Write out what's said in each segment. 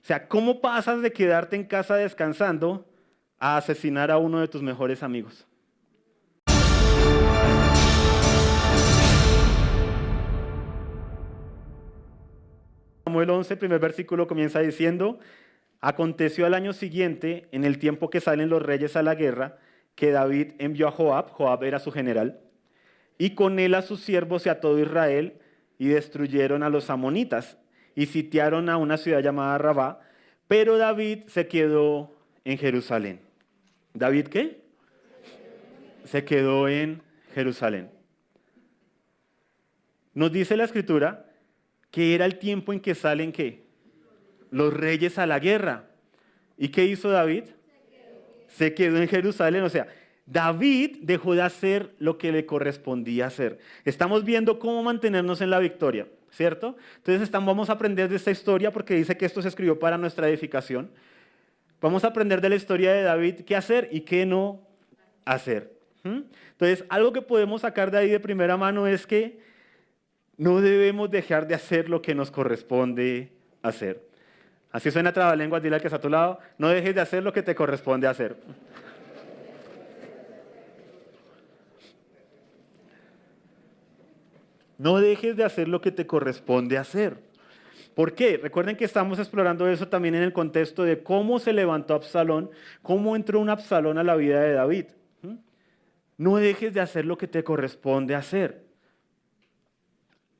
O sea, ¿cómo pasas de quedarte en casa descansando a asesinar a uno de tus mejores amigos? Samuel 11, primer versículo comienza diciendo: aconteció al año siguiente, en el tiempo que salen los reyes a la guerra, que David envió a Joab, Joab era su general, y con él a sus siervos y a todo Israel, y destruyeron a los amonitas, y sitiaron a una ciudad llamada Rabá, pero David se quedó en Jerusalén. ¿David qué? Se quedó en Jerusalén. Nos dice la Escritura que era el tiempo en que salen ¿qué? Los reyes a la guerra. ¿Y qué hizo David? Se quedó en Jerusalén. O sea, David dejó de hacer lo que le correspondía hacer. Estamos viendo cómo mantenernos en la victoria, ¿cierto? Entonces vamos a aprender de esta historia porque dice que esto se escribió para nuestra edificación. Vamos a aprender de la historia de David qué hacer y qué no hacer. Entonces, algo que podemos sacar de ahí de primera mano es que no debemos dejar de hacer lo que nos corresponde hacer. Así suena trabalenguas, dile al que está a tu lado: no dejes de hacer lo que te corresponde hacer. No dejes de hacer lo que te corresponde hacer. ¿Por qué? Recuerden que estamos explorando eso también en el contexto de cómo se levantó Absalón, cómo entró un Absalón a la vida de David. No dejes de hacer lo que te corresponde hacer.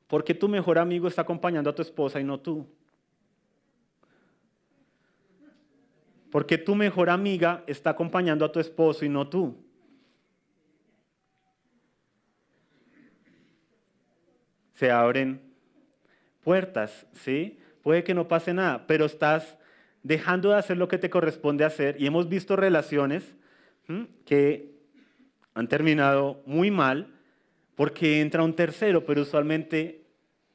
¿Por qué tu mejor amigo está acompañando a tu esposa y no tú? ¿Por qué tu mejor amiga está acompañando a tu esposo y no tú? Se abren puertas, ¿sí? Puede que no pase nada, pero estás dejando de hacer lo que te corresponde hacer, y hemos visto relaciones que han terminado muy mal porque entra un tercero, pero usualmente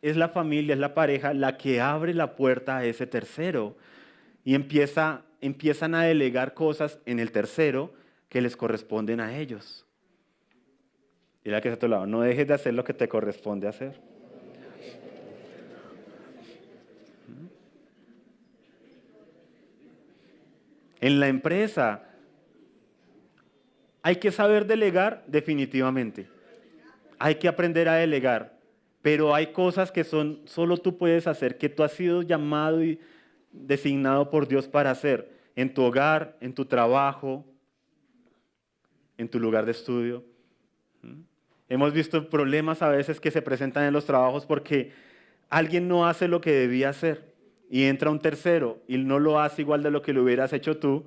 es la familia, es la pareja la que abre la puerta a ese tercero y empiezan a delegar cosas en el tercero que les corresponden a ellos. Y la que está a tu lado: no dejes de hacer lo que te corresponde hacer. En la empresa hay que saber delegar definitivamente. Hay que aprender a delegar. Pero hay cosas que solo tú puedes hacer, que tú has sido llamado y designado por Dios para hacer. En tu hogar, en tu trabajo, en tu lugar de estudio. Hemos visto problemas a veces que se presentan en los trabajos porque alguien no hace lo que debía hacer. Y entra un tercero y no lo hace igual de lo que lo hubieras hecho tú.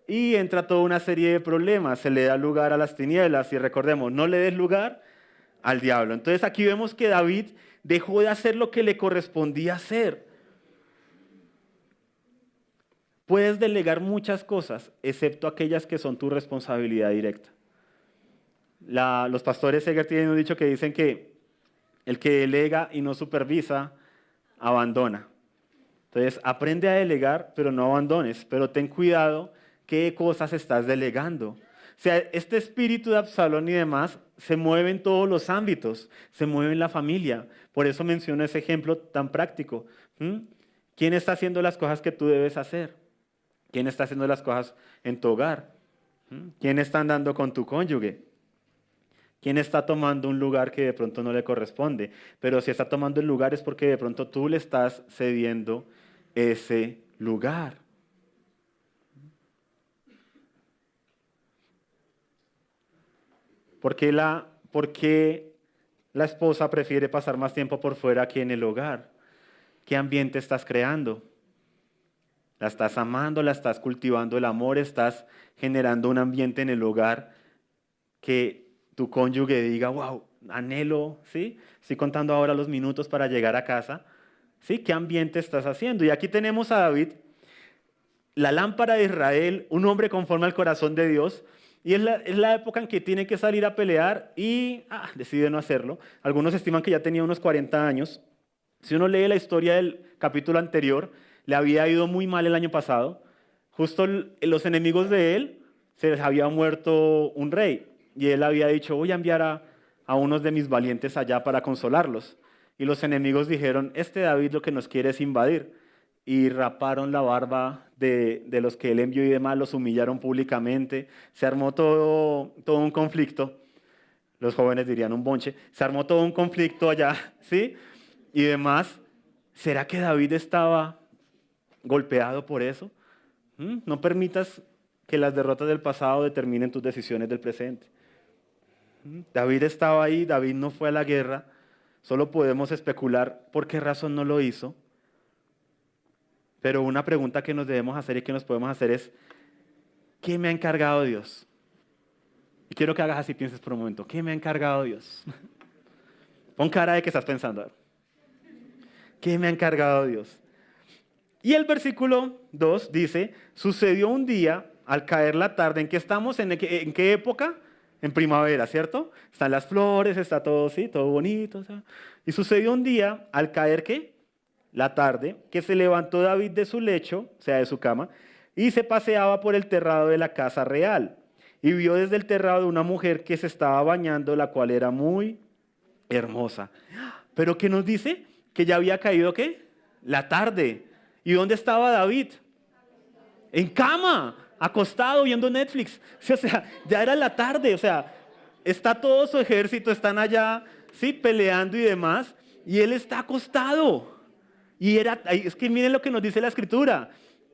Y entra toda una serie de problemas. Se le da lugar a las tinieblas. Y recordemos, no le des lugar al diablo. Entonces aquí vemos que David dejó de hacer lo que le correspondía hacer. Puedes delegar muchas cosas, excepto aquellas que son tu responsabilidad directa. Los pastores Seger tienen un dicho que dicen que el que delega y no supervisa, abandona. Entonces, aprende a delegar, pero no abandones. Pero ten cuidado qué cosas estás delegando. O sea, este espíritu de Absalón y demás se mueve en todos los ámbitos, se mueve en la familia. Por eso menciono ese ejemplo tan práctico. ¿Quién está haciendo las cosas que tú debes hacer? ¿Quién está haciendo las cosas en tu hogar? ¿Quién está andando con tu cónyuge? ¿Quién está tomando un lugar que de pronto no le corresponde? Pero si está tomando el lugar es porque de pronto tú le estás cediendo ese lugar. ¿Por qué la esposa prefiere pasar más tiempo por fuera que en el hogar? ¿Qué ambiente estás creando? ¿La estás amando? ¿La estás cultivando el amor? ¿Estás generando un ambiente en el hogar que tu cónyuge diga: wow, anhelo, ¿sí? Estoy contando ahora los minutos para llegar a casa. ¿Sí? ¿Qué ambiente estás haciendo? Y aquí tenemos a David, la lámpara de Israel, un hombre conforme al corazón de Dios. Y es la época en que tiene que salir a pelear y decide no hacerlo. Algunos estiman que ya tenía unos 40 años. Si uno lee la historia del capítulo anterior, le había ido muy mal el año pasado. Justo los enemigos de él, se les había muerto un rey. Y él había dicho: voy a enviar a unos de mis valientes allá para consolarlos. Y los enemigos dijeron: este David lo que nos quiere es invadir. y raparon la barba de los que él envió y demás, los humillaron públicamente, se armó todo un conflicto, los jóvenes dirían un bonche, se armó todo un conflicto allá, ¿sí? Y demás. ¿Será que David estaba golpeado por eso? No permitas que las derrotas del pasado determinen tus decisiones del presente. David estaba ahí, David no fue a la guerra, solo podemos especular por qué razón no lo hizo. Pero una pregunta que nos debemos hacer y que nos podemos hacer es, ¿qué me ha encargado Dios? Y quiero que hagas así, pienses por un momento, ¿qué me ha encargado Dios? Pon cara de que estás pensando. ¿Qué me ha encargado Dios? Y el versículo 2 dice, sucedió un día al caer la tarde, ¿en qué estamos? ¿En qué época? En primavera, ¿cierto? Están las flores, está todo, sí, todo bonito. ¿Sí? Y sucedió un día al caer, ¿qué? La tarde, que se levantó David de su lecho, o sea, de su cama, y se paseaba por el terrado de la casa real. Y vio desde el terrado de una mujer que se estaba bañando, la cual era muy hermosa. ¿Pero qué nos dice? Que ya había caído, ¿qué? La tarde. ¿Y dónde estaba David? En cama, acostado, viendo Netflix. Sí, o sea, ya era la tarde, o sea, está todo su ejército, están allá, sí, peleando y demás, y él está acostado. Y es que miren lo que nos dice la Escritura.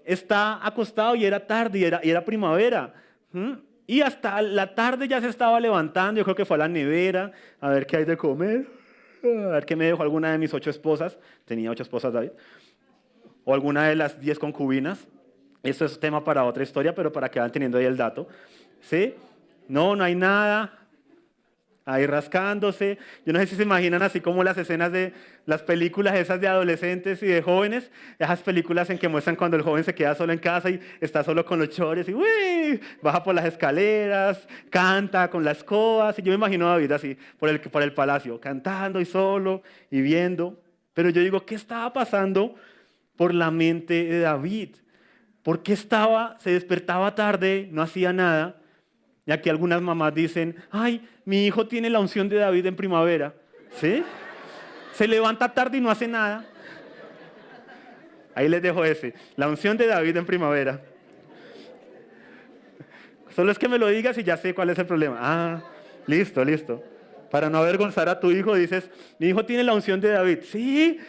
Está acostado y era tarde, y era primavera. Y hasta la tarde ya se estaba levantando, yo creo que fue a la nevera, a ver qué hay de comer. A ver qué me dejó alguna de mis 8 esposas. Tenía 8 esposas, David. O alguna de las 10 concubinas. Eso es tema para otra historia, pero para que vayan teniendo ahí el dato. ¿Sí? No hay nada. Ahí rascándose. Yo no sé si se imaginan así como las escenas de las películas esas de adolescentes y de jóvenes. Esas películas en que muestran cuando el joven se queda solo en casa y está solo con los chores y ¡uy! Baja por las escaleras, canta con las escobas. Y yo me imagino a David así, por el palacio, cantando y solo y viendo. Pero yo digo, ¿qué estaba pasando por la mente de David? ¿Por qué se despertaba tarde, no hacía nada? Y aquí algunas mamás dicen, ay, mi hijo tiene la unción de David en primavera. ¿Sí? Se levanta tarde y no hace nada. Ahí les dejo ese. La unción de David en primavera. Solo es que me lo digas y ya sé cuál es el problema. Ah, listo. Para no avergonzar a tu hijo dices, mi hijo tiene la unción de David. Sí,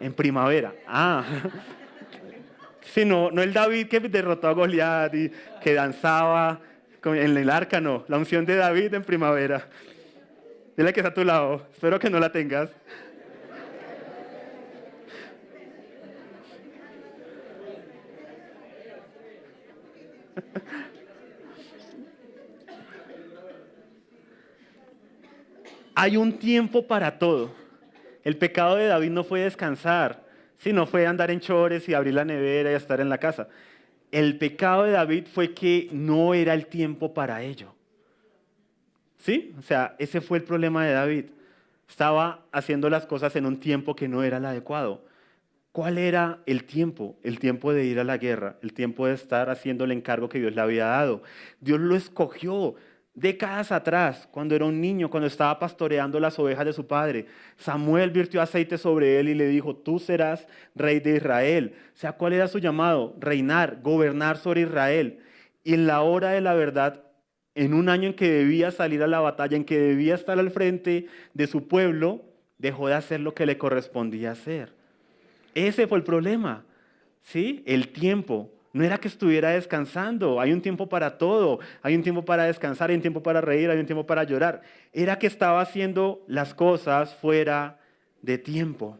en primavera. Ah. Sí, no el David que derrotó a Goliat y que danzaba en el arca, no. La unción de David en primavera. Dile que está a tu lado. Espero que no la tengas. Hay un tiempo para todo. El pecado de David no fue descansar, sino fue andar en chores y abrir la nevera y estar en la casa. El pecado de David fue que no era el tiempo para ello. ¿Sí? O sea, ese fue el problema de David. Estaba haciendo las cosas en un tiempo que no era el adecuado. ¿Cuál era el tiempo? El tiempo de ir a la guerra, el tiempo de estar haciendo el encargo que Dios le había dado. Dios lo escogió décadas atrás, cuando era un niño, cuando estaba pastoreando las ovejas de su padre. Samuel virtió aceite sobre él y le dijo, tú serás rey de Israel. O sea, ¿cuál era su llamado? Reinar, gobernar sobre Israel. Y en la hora de la verdad, en un año en que debía salir a la batalla, en que debía estar al frente de su pueblo, dejó de hacer lo que le correspondía hacer. Ese fue el problema, ¿sí? El tiempo. No era que estuviera descansando, hay un tiempo para todo, hay un tiempo para descansar, hay un tiempo para reír, hay un tiempo para llorar. Era que estaba haciendo las cosas fuera de tiempo.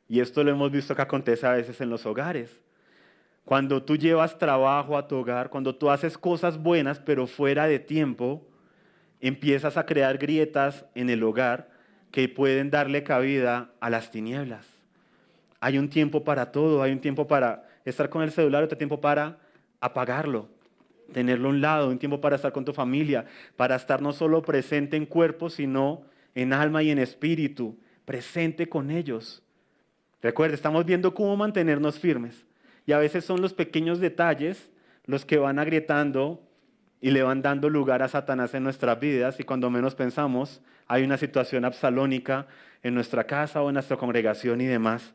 Y esto lo hemos visto que acontece a veces en los hogares. Cuando tú llevas trabajo a tu hogar, cuando tú haces cosas buenas pero fuera de tiempo, empiezas a crear grietas en el hogar que pueden darle cabida a las tinieblas. Hay un tiempo para todo, hay un tiempo para estar con el celular, otro tiempo para apagarlo, tenerlo a un lado, un tiempo para estar con tu familia, para estar no solo presente en cuerpo, sino en alma y en espíritu, presente con ellos. Recuerda, estamos viendo cómo mantenernos firmes. Y a veces son los pequeños detalles los que van agrietando y le van dando lugar a Satanás en nuestras vidas y cuando menos pensamos hay una situación absalónica en nuestra casa o en nuestra congregación y demás.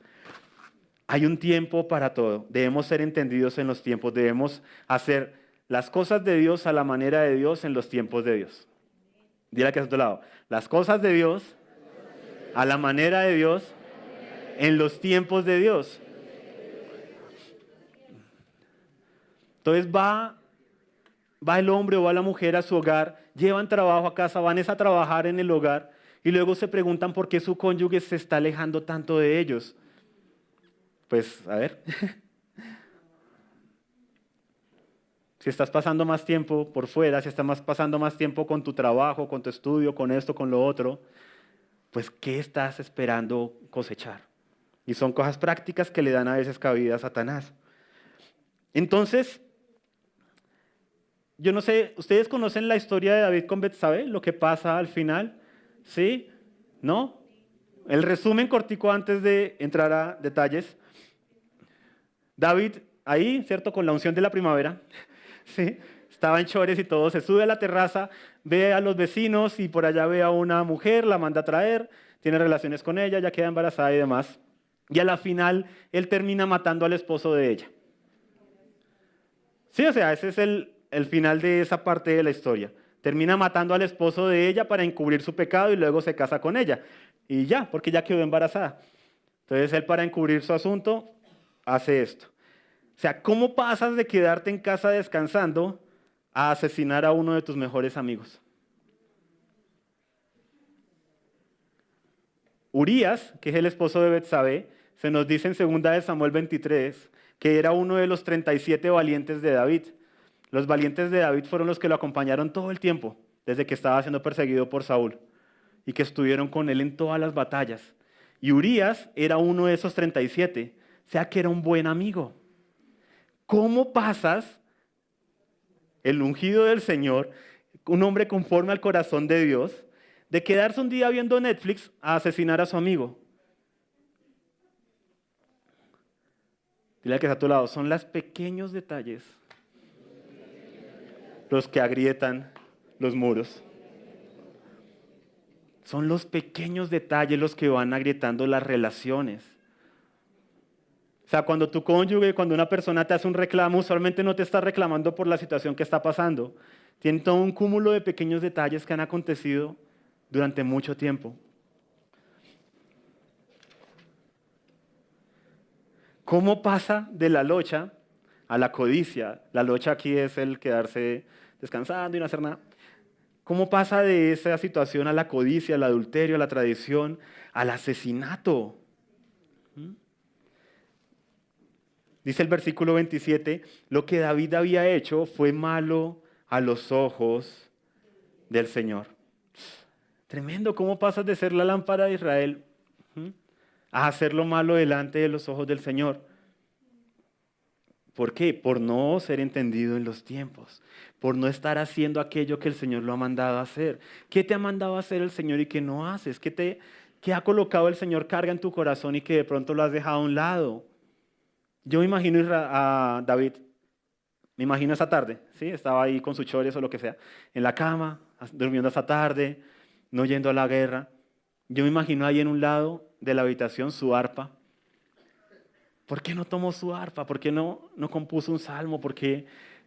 Hay un tiempo para todo. Debemos ser entendidos en los tiempos. Debemos hacer las cosas de Dios a la manera de Dios en los tiempos de Dios. Dile que a tu lado. Las cosas de Dios a la manera de Dios en los tiempos de Dios. Entonces va el hombre o va la mujer a su hogar, llevan trabajo a casa, van a trabajar en el hogar y luego se preguntan por qué su cónyuge se está alejando tanto de ellos. Pues, a ver, si estás pasando más tiempo por fuera, si estás pasando más tiempo con tu trabajo, con tu estudio, con esto, con lo otro, pues, ¿qué estás esperando cosechar? Y son cosas prácticas que le dan a veces cabida a Satanás. Entonces, yo no sé, ¿ustedes conocen la historia de David con Betsabé? Lo que pasa al final, ¿sí? ¿No? El resumen cortico antes de entrar a detalles. David, ahí, ¿cierto? Con la unción de la primavera, ¿sí? Estaba en chores y todo, se sube a la terraza, ve a los vecinos y por allá ve a una mujer, la manda a traer, tiene relaciones con ella, ya queda embarazada y demás. Y a la final, él termina matando al esposo de ella. Sí, o sea, ese es el final de esa parte de la historia. Termina matando al esposo de ella para encubrir su pecado y luego se casa con ella. Y ya, porque ya quedó embarazada. Entonces él para encubrir su asunto hace esto. O sea, ¿cómo pasas de quedarte en casa descansando a asesinar a uno de tus mejores amigos? Urías, que es el esposo de Betsabé, se nos dice en 2 Samuel 23, que era uno de los 37 valientes de David. Los valientes de David fueron los que lo acompañaron todo el tiempo, desde que estaba siendo perseguido por Saúl, y que estuvieron con él en todas las batallas. Y Urías era uno de esos 37, o sea que era un buen amigo. ¿Cómo pasas el ungido del Señor, un hombre conforme al corazón de Dios, de quedarse un día viendo Netflix a asesinar a su amigo? Dile al que está a tu lado, son los pequeños detalles los que agrietan los muros. Son los pequeños detalles los que van agrietando las relaciones. O sea, cuando tu cónyuge, cuando una persona te hace un reclamo, usualmente no te está reclamando por la situación que está pasando. Tiene todo un cúmulo de pequeños detalles que han acontecido durante mucho tiempo. ¿Cómo pasa de la locha a la codicia? La locha aquí es el quedarse descansando y no hacer nada. ¿Cómo pasa de esa situación a la codicia, al adulterio, a la traición, al asesinato? Dice el versículo 27, lo que David había hecho fue malo a los ojos del Señor. Tremendo, ¿cómo pasas de ser la lámpara de Israel a hacer lo malo delante de los ojos del Señor? ¿Por qué? Por no ser entendido en los tiempos, por no estar haciendo aquello que el Señor lo ha mandado a hacer. ¿Qué te ha mandado a hacer el Señor y qué no haces? ¿Qué ha colocado el Señor carga en tu corazón y que de pronto lo has dejado a un lado? Yo me imagino a David, me imagino esa tarde, ¿sí? Estaba ahí con sus chores o lo que sea, en la cama, durmiendo esa tarde, no yendo a la guerra. Yo me imagino ahí en un lado de la habitación su arpa. ¿Por qué no tomó su arpa? ¿Por qué no compuso un salmo? Porque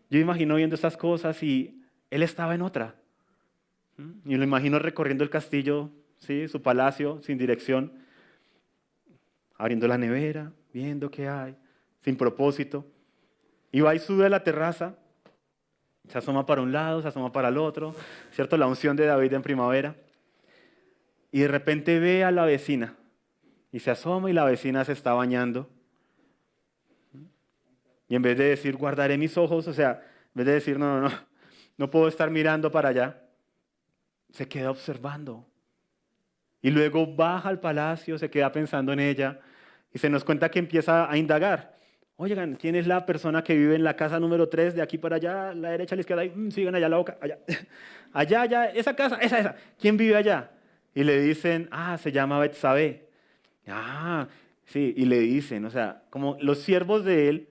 yo me imagino viendo estas cosas y él estaba en otra. Y lo imagino recorriendo el castillo, ¿sí? Su palacio, sin dirección, abriendo la nevera, viendo qué hay, sin propósito. Y va y sube a la terraza, se asoma para un lado, se asoma para el otro, ¿cierto? La unción de David en primavera. Y de repente ve a la vecina y se asoma y la vecina se está bañando. Y en vez de decir, guardaré mis ojos, o sea, en vez de decir, no puedo estar mirando para allá, se queda observando. Y luego baja al palacio, se queda pensando en ella y se nos cuenta que empieza a indagar. Oigan, ¿quién es la persona que vive en la casa número 3, de aquí para allá, la derecha, a la izquierda? Sigan allá, la boca, allá. Allá, esa casa, esa. ¿Quién vive allá? Y le dicen, se llama Betsabé. Sí, y le dicen, o sea, como los siervos de él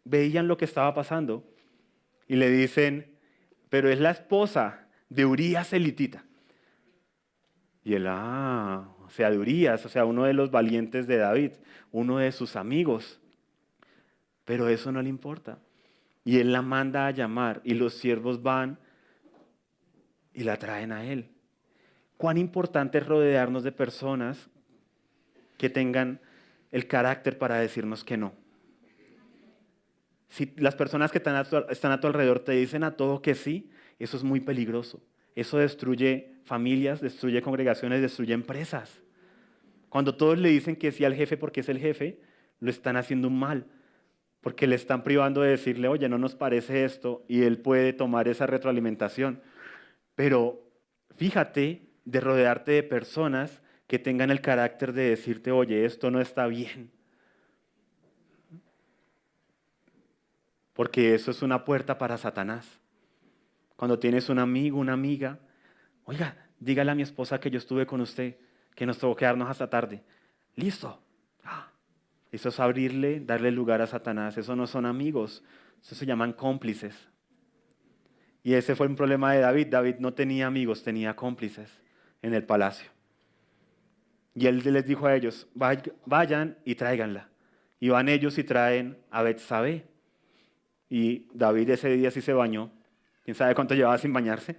veían lo que estaba pasando y le dicen, pero es la esposa de Urías elitita. Y él, o sea, de Urías, o sea, uno de los valientes de David, uno de sus amigos. Pero eso no le importa. Y él la manda a llamar y los siervos van y la traen a él. Cuán importante es rodearnos de personas que tengan el carácter para decirnos que no. Si las personas que están a tu alrededor te dicen a todo que sí, eso es muy peligroso. Eso destruye familias, destruye congregaciones, destruye empresas. Cuando todos le dicen que sí al jefe porque es el jefe, lo están haciendo mal. Porque le están privando de decirle, oye, no nos parece esto, y él puede tomar esa retroalimentación. Pero fíjate de rodearte de personas que tengan el carácter de decirte, oye, esto no está bien. Porque eso es una puerta para Satanás. Cuando tienes un amigo, una amiga, oiga, dígale a mi esposa que yo estuve con usted, que nos tuvo que quedarnos hasta tarde. Listo. Eso es abrirle, darle lugar a Satanás. Eso no son amigos, eso se llaman cómplices. Y ese fue un problema de David. David no tenía amigos, tenía cómplices en el palacio. Y él les dijo a ellos, vayan y tráiganla. Y van ellos y traen a Betsabé. Y David ese día sí se bañó. ¿Quién sabe cuánto llevaba sin bañarse?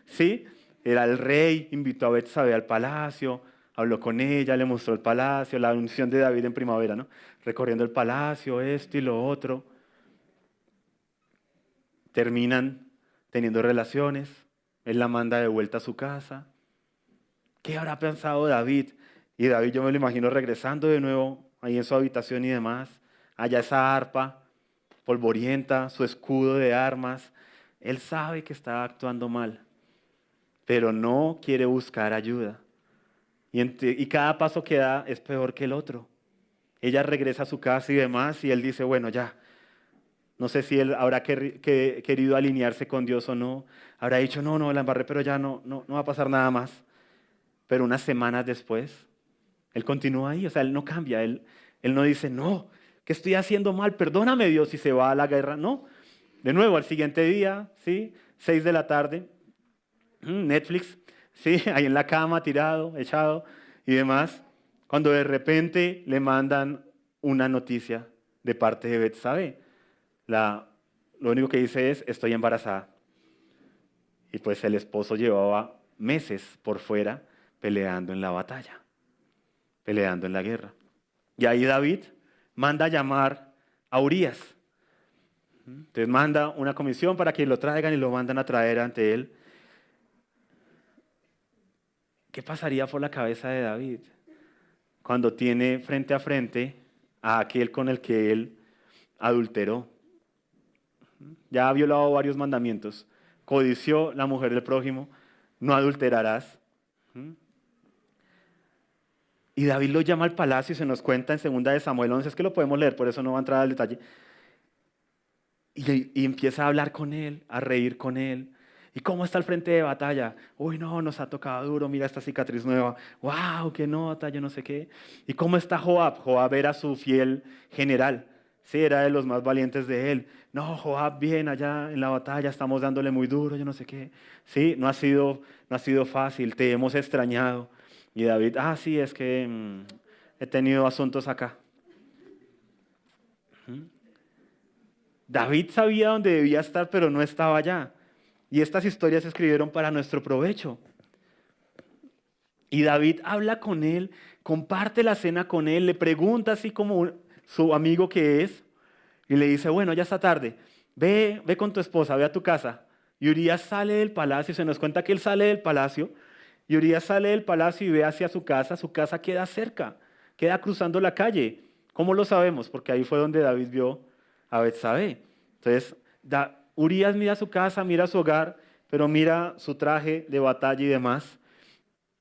Sí, era el rey, invitó a Betsabé al palacio, habló con ella, le mostró el palacio, la unción de David en primavera, ¿no? Recorriendo el palacio, esto y lo otro. Terminan teniendo relaciones, él la manda de vuelta a su casa. ¿Qué habrá pensado David? Y David yo me lo imagino regresando de nuevo ahí en su habitación y demás. Allá esa arpa polvorienta, su escudo de armas. Él sabe que está actuando mal, pero no quiere buscar ayuda. Y cada paso que da es peor que el otro. Ella regresa a su casa y demás, y él dice, bueno, ya. No sé si él habrá querido alinearse con Dios o no. Habrá dicho, no, la embarré, pero ya no va a pasar nada más. Pero unas semanas después, él continúa ahí, o sea, él no cambia. Él no dice, no, ¿qué estoy haciendo mal? Perdóname, Dios, si se va a la guerra. No. De nuevo, al siguiente día, ¿sí? 6 de la tarde, Netflix, ¿sí? Ahí en la cama, tirado, echado y demás, cuando de repente le mandan una noticia de parte de Betsabé. Lo único que dice es, estoy embarazada. Y pues el esposo llevaba meses por fuera peleando en la batalla, peleando en la guerra. Y ahí David manda a llamar a Urías. Entonces manda una comisión para que lo traigan y lo mandan a traer ante él. ¿Qué pasaría por la cabeza de David cuando tiene frente a frente a aquel con el que él adulteró? Ya ha violado varios mandamientos. Codició la mujer del prójimo, no adulterarás. Y David lo llama al palacio y se nos cuenta en 2 de Samuel 11, es que lo podemos leer, por eso no va a entrar al detalle. Y empieza a hablar con él, a reír con él. ¿Y cómo está el frente de batalla? Uy, no, nos ha tocado duro, mira esta cicatriz nueva. ¡Wow! ¡Qué nota! Yo no sé qué. ¿Y cómo está Joab? Joab era su fiel general. Sí, era de los más valientes de él. No, Joab, bien, allá en la batalla estamos dándole muy duro, yo no sé qué. Sí, no ha sido fácil, te hemos extrañado. Y David, sí, es que he tenido asuntos acá. David sabía dónde debía estar, pero no estaba allá. Y estas historias se escribieron para nuestro provecho. Y David habla con él, comparte la cena con él, le pregunta así como su amigo que es, y le dice, bueno, ya está tarde, ve con tu esposa, ve a tu casa. Y Urías sale del palacio, se nos cuenta que él sale del palacio, y Urías sale del palacio y ve hacia su casa queda cerca, queda cruzando la calle. ¿Cómo lo sabemos? Porque ahí fue donde David vio a Betsabé. Entonces, Urías mira su casa, mira su hogar, pero mira su traje de batalla y demás.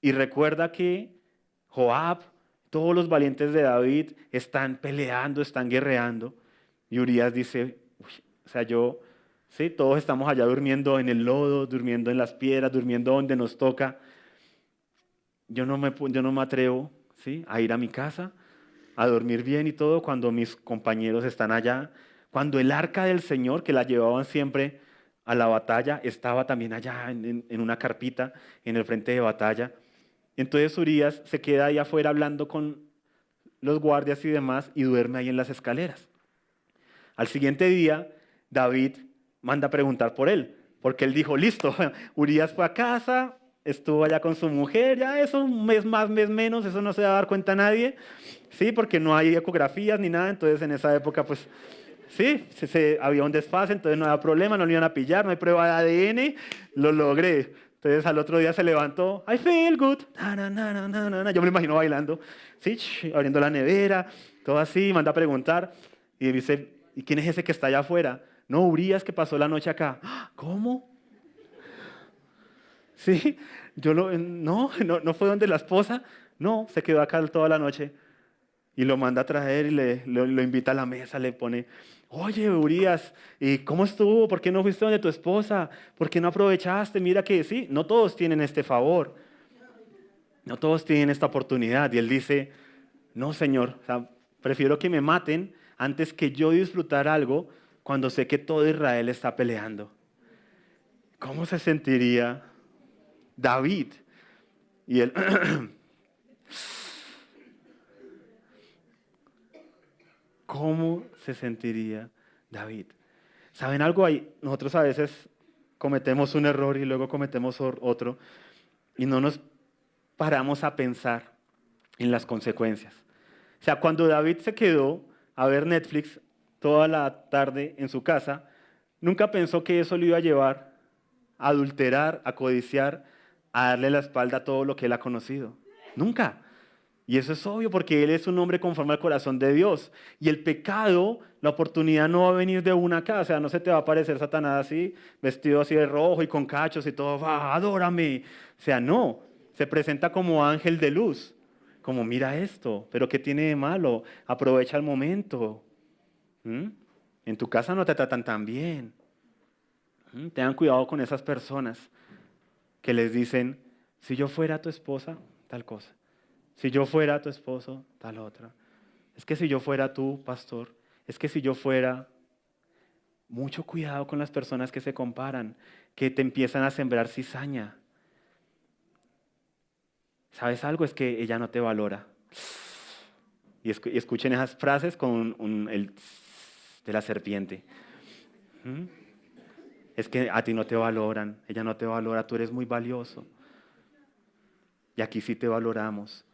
Y recuerda que Joab, todos los valientes de David están peleando, están guerreando. Y Urías dice, sí, todos estamos allá durmiendo en el lodo, durmiendo en las piedras, durmiendo donde nos toca. Yo no me atrevo, ¿sí?, a ir a mi casa, a dormir bien y todo cuando mis compañeros están allá. Cuando el arca del Señor, que la llevaban siempre a la batalla, estaba también allá en una carpita en el frente de batalla. Entonces Urías se queda ahí afuera hablando con los guardias y demás y duerme ahí en las escaleras. Al siguiente día, David manda a preguntar por él, porque él dijo, listo, Urías fue a casa, estuvo allá con su mujer, ya eso, un mes más, mes menos, eso no se va a dar cuenta nadie, sí, porque no hay ecografías ni nada, entonces en esa época, pues, sí, había un desfase, entonces no había problema, no lo iban a pillar, no hay prueba de ADN, lo logré. Entonces al otro día se levantó, I feel good, na, na, na, na, na, na. Yo me lo imagino bailando, sí, abriendo la nevera, todo así, manda a preguntar, y dice, ¿y quién es ese que está allá afuera? No, Urías que pasó la noche acá. ¿Cómo? Sí, no fue donde la esposa, no, se quedó acá toda la noche. Y lo manda a traer y lo invita a la mesa, le pone, oye, Urías, ¿y cómo estuvo? ¿Por qué no fuiste donde tu esposa? ¿Por qué no aprovechaste? Mira que sí, no todos tienen este favor, no todos tienen esta oportunidad. Y él dice, no, Señor, o sea, prefiero que me maten antes que yo disfrutar algo cuando sé que todo Israel está peleando. ¿Cómo se sentiría David? Y él, ¿cómo se sentiría David? ¿Saben algo ahí? Nosotros a veces cometemos un error y luego cometemos otro y no nos paramos a pensar en las consecuencias. O sea, cuando David se quedó a ver Netflix toda la tarde en su casa, nunca pensó que eso lo iba a llevar a adulterar, a codiciar, a darle la espalda a todo lo que él ha conocido. Nunca. Y eso es obvio porque él es un hombre conforme al corazón de Dios. Y el pecado, la oportunidad no va a venir de una acá. O sea, no se te va a aparecer Satanás así, vestido así de rojo y con cachos y todo, va, adórame. O sea, no. Se presenta como ángel de luz. Como, mira esto, pero ¿qué tiene de malo? Aprovecha el momento. ¿Mm? En tu casa no te tratan tan bien. Tengan cuidado con esas personas que les dicen, si yo fuera tu esposa, tal cosa. Si yo fuera tu esposo, tal otra. Es que si yo fuera tu pastor, es que si yo fuera... Mucho cuidado con las personas que se comparan, que te empiezan a sembrar cizaña. ¿Sabes algo? Es que ella no te valora. Y escuchen esas frases con el de la serpiente. ¿Mm? Es que a ti no te valoran, ella no te valora, tú eres muy valioso. Y aquí sí te valoramos.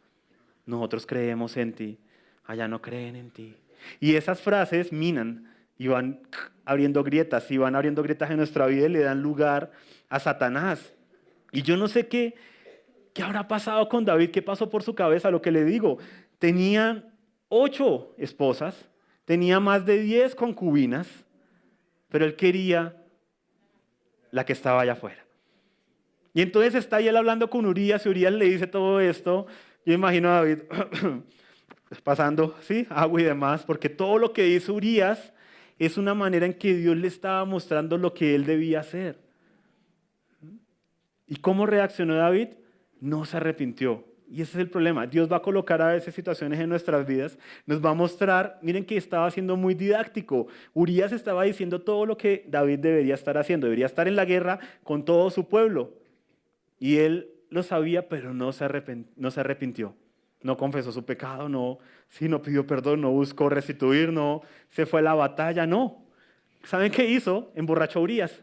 Nosotros creemos en ti, allá no creen en ti. Y esas frases minan y van abriendo grietas, y van abriendo grietas en nuestra vida y le dan lugar a Satanás. Y yo no sé qué habrá pasado con David, qué pasó por su cabeza, lo que le digo. Tenía 8 esposas, tenía más de 10 concubinas, pero él quería la que estaba allá afuera. Y entonces está ahí él hablando con Urías y Urías le dice todo esto. Yo imagino a David pasando, ¿sí? Agua y demás, porque todo lo que dice Urías es una manera en que Dios le estaba mostrando lo que él debía hacer. ¿Y cómo reaccionó David? No se arrepintió. Y ese es el problema. Dios va a colocar a veces situaciones en nuestras vidas, nos va a mostrar, miren que estaba siendo muy didáctico. Urías estaba diciendo todo lo que David debería estar haciendo, debería estar en la guerra con todo su pueblo. Y él lo sabía, pero no se arrepintió. No confesó su pecado, no pidió perdón, no buscó restituir, no se fue a la batalla, no. ¿Saben qué hizo? Emborrachó a Urías.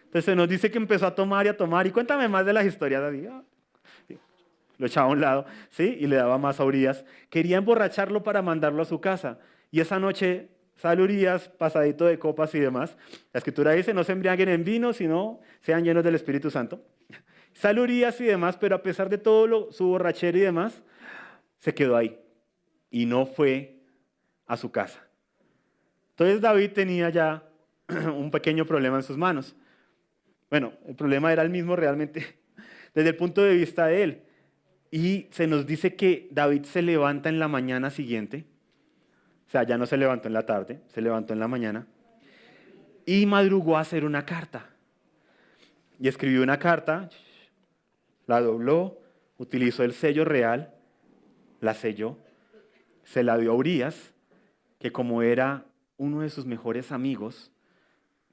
Entonces se nos dice que empezó a tomar y a tomar. Y cuéntame más de las historias, David. Lo echaba a un lado, ¿sí? Y le daba más a Urías. Quería emborracharlo para mandarlo a su casa. Y esa noche sale Urías pasadito de copas y demás. La escritura dice, no se embriaguen en vino, sino sean llenos del Espíritu Santo. Sale Urías y demás, pero a pesar de todo su borrachera y demás, se quedó ahí. Y no fue a su casa. Entonces David tenía ya un pequeño problema en sus manos. Bueno, el problema era el mismo realmente desde el punto de vista de él. Y se nos dice que David se levanta en la mañana siguiente, o sea, ya no se levantó en la tarde, se levantó en la mañana, y madrugó a hacer una carta. Y escribió una carta, la dobló, utilizó el sello real, la selló, se la dio a Urías, que como era uno de sus mejores amigos,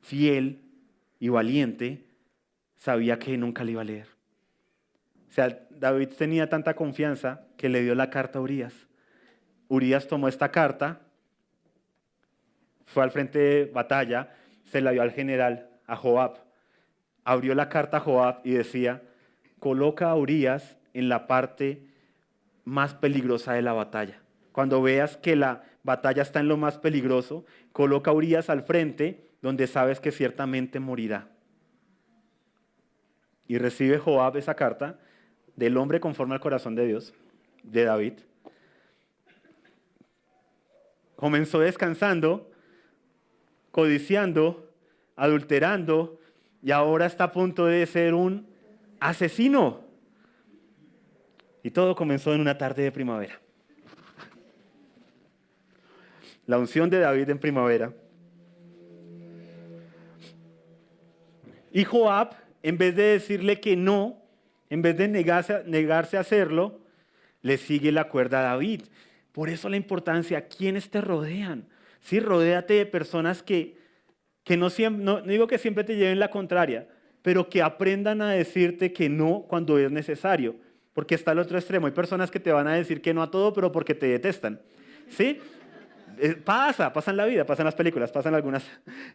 fiel, y valiente, sabía que nunca le iba a leer. O sea, David tenía tanta confianza que le dio la carta a Urías. Urías tomó esta carta, fue al frente de batalla, se la dio al general, a Joab. Abrió la carta a Joab y decía, coloca a Urías en la parte más peligrosa de la batalla. Cuando veas que la batalla está en lo más peligroso, coloca a Urías al frente donde sabes que ciertamente morirá. Y recibe Joab esa carta del hombre conforme al corazón de Dios, de David. Comenzó descansando, codiciando, adulterando, y ahora está a punto de ser un asesino. Y todo comenzó en una tarde de primavera. La unción de David en primavera. Y Joab, en vez de decirle que no, en vez de negarse a hacerlo, le sigue la cuerda a David. Por eso la importancia, ¿quiénes te rodean? Sí, rodéate de personas que no digo que siempre te lleven la contraria, pero que aprendan a decirte que no cuando es necesario. Porque está el otro extremo. Hay personas que te van a decir que no a todo, pero porque te detestan. ¿Sí? Pasa en la vida, pasa en las películas, pasa en algunas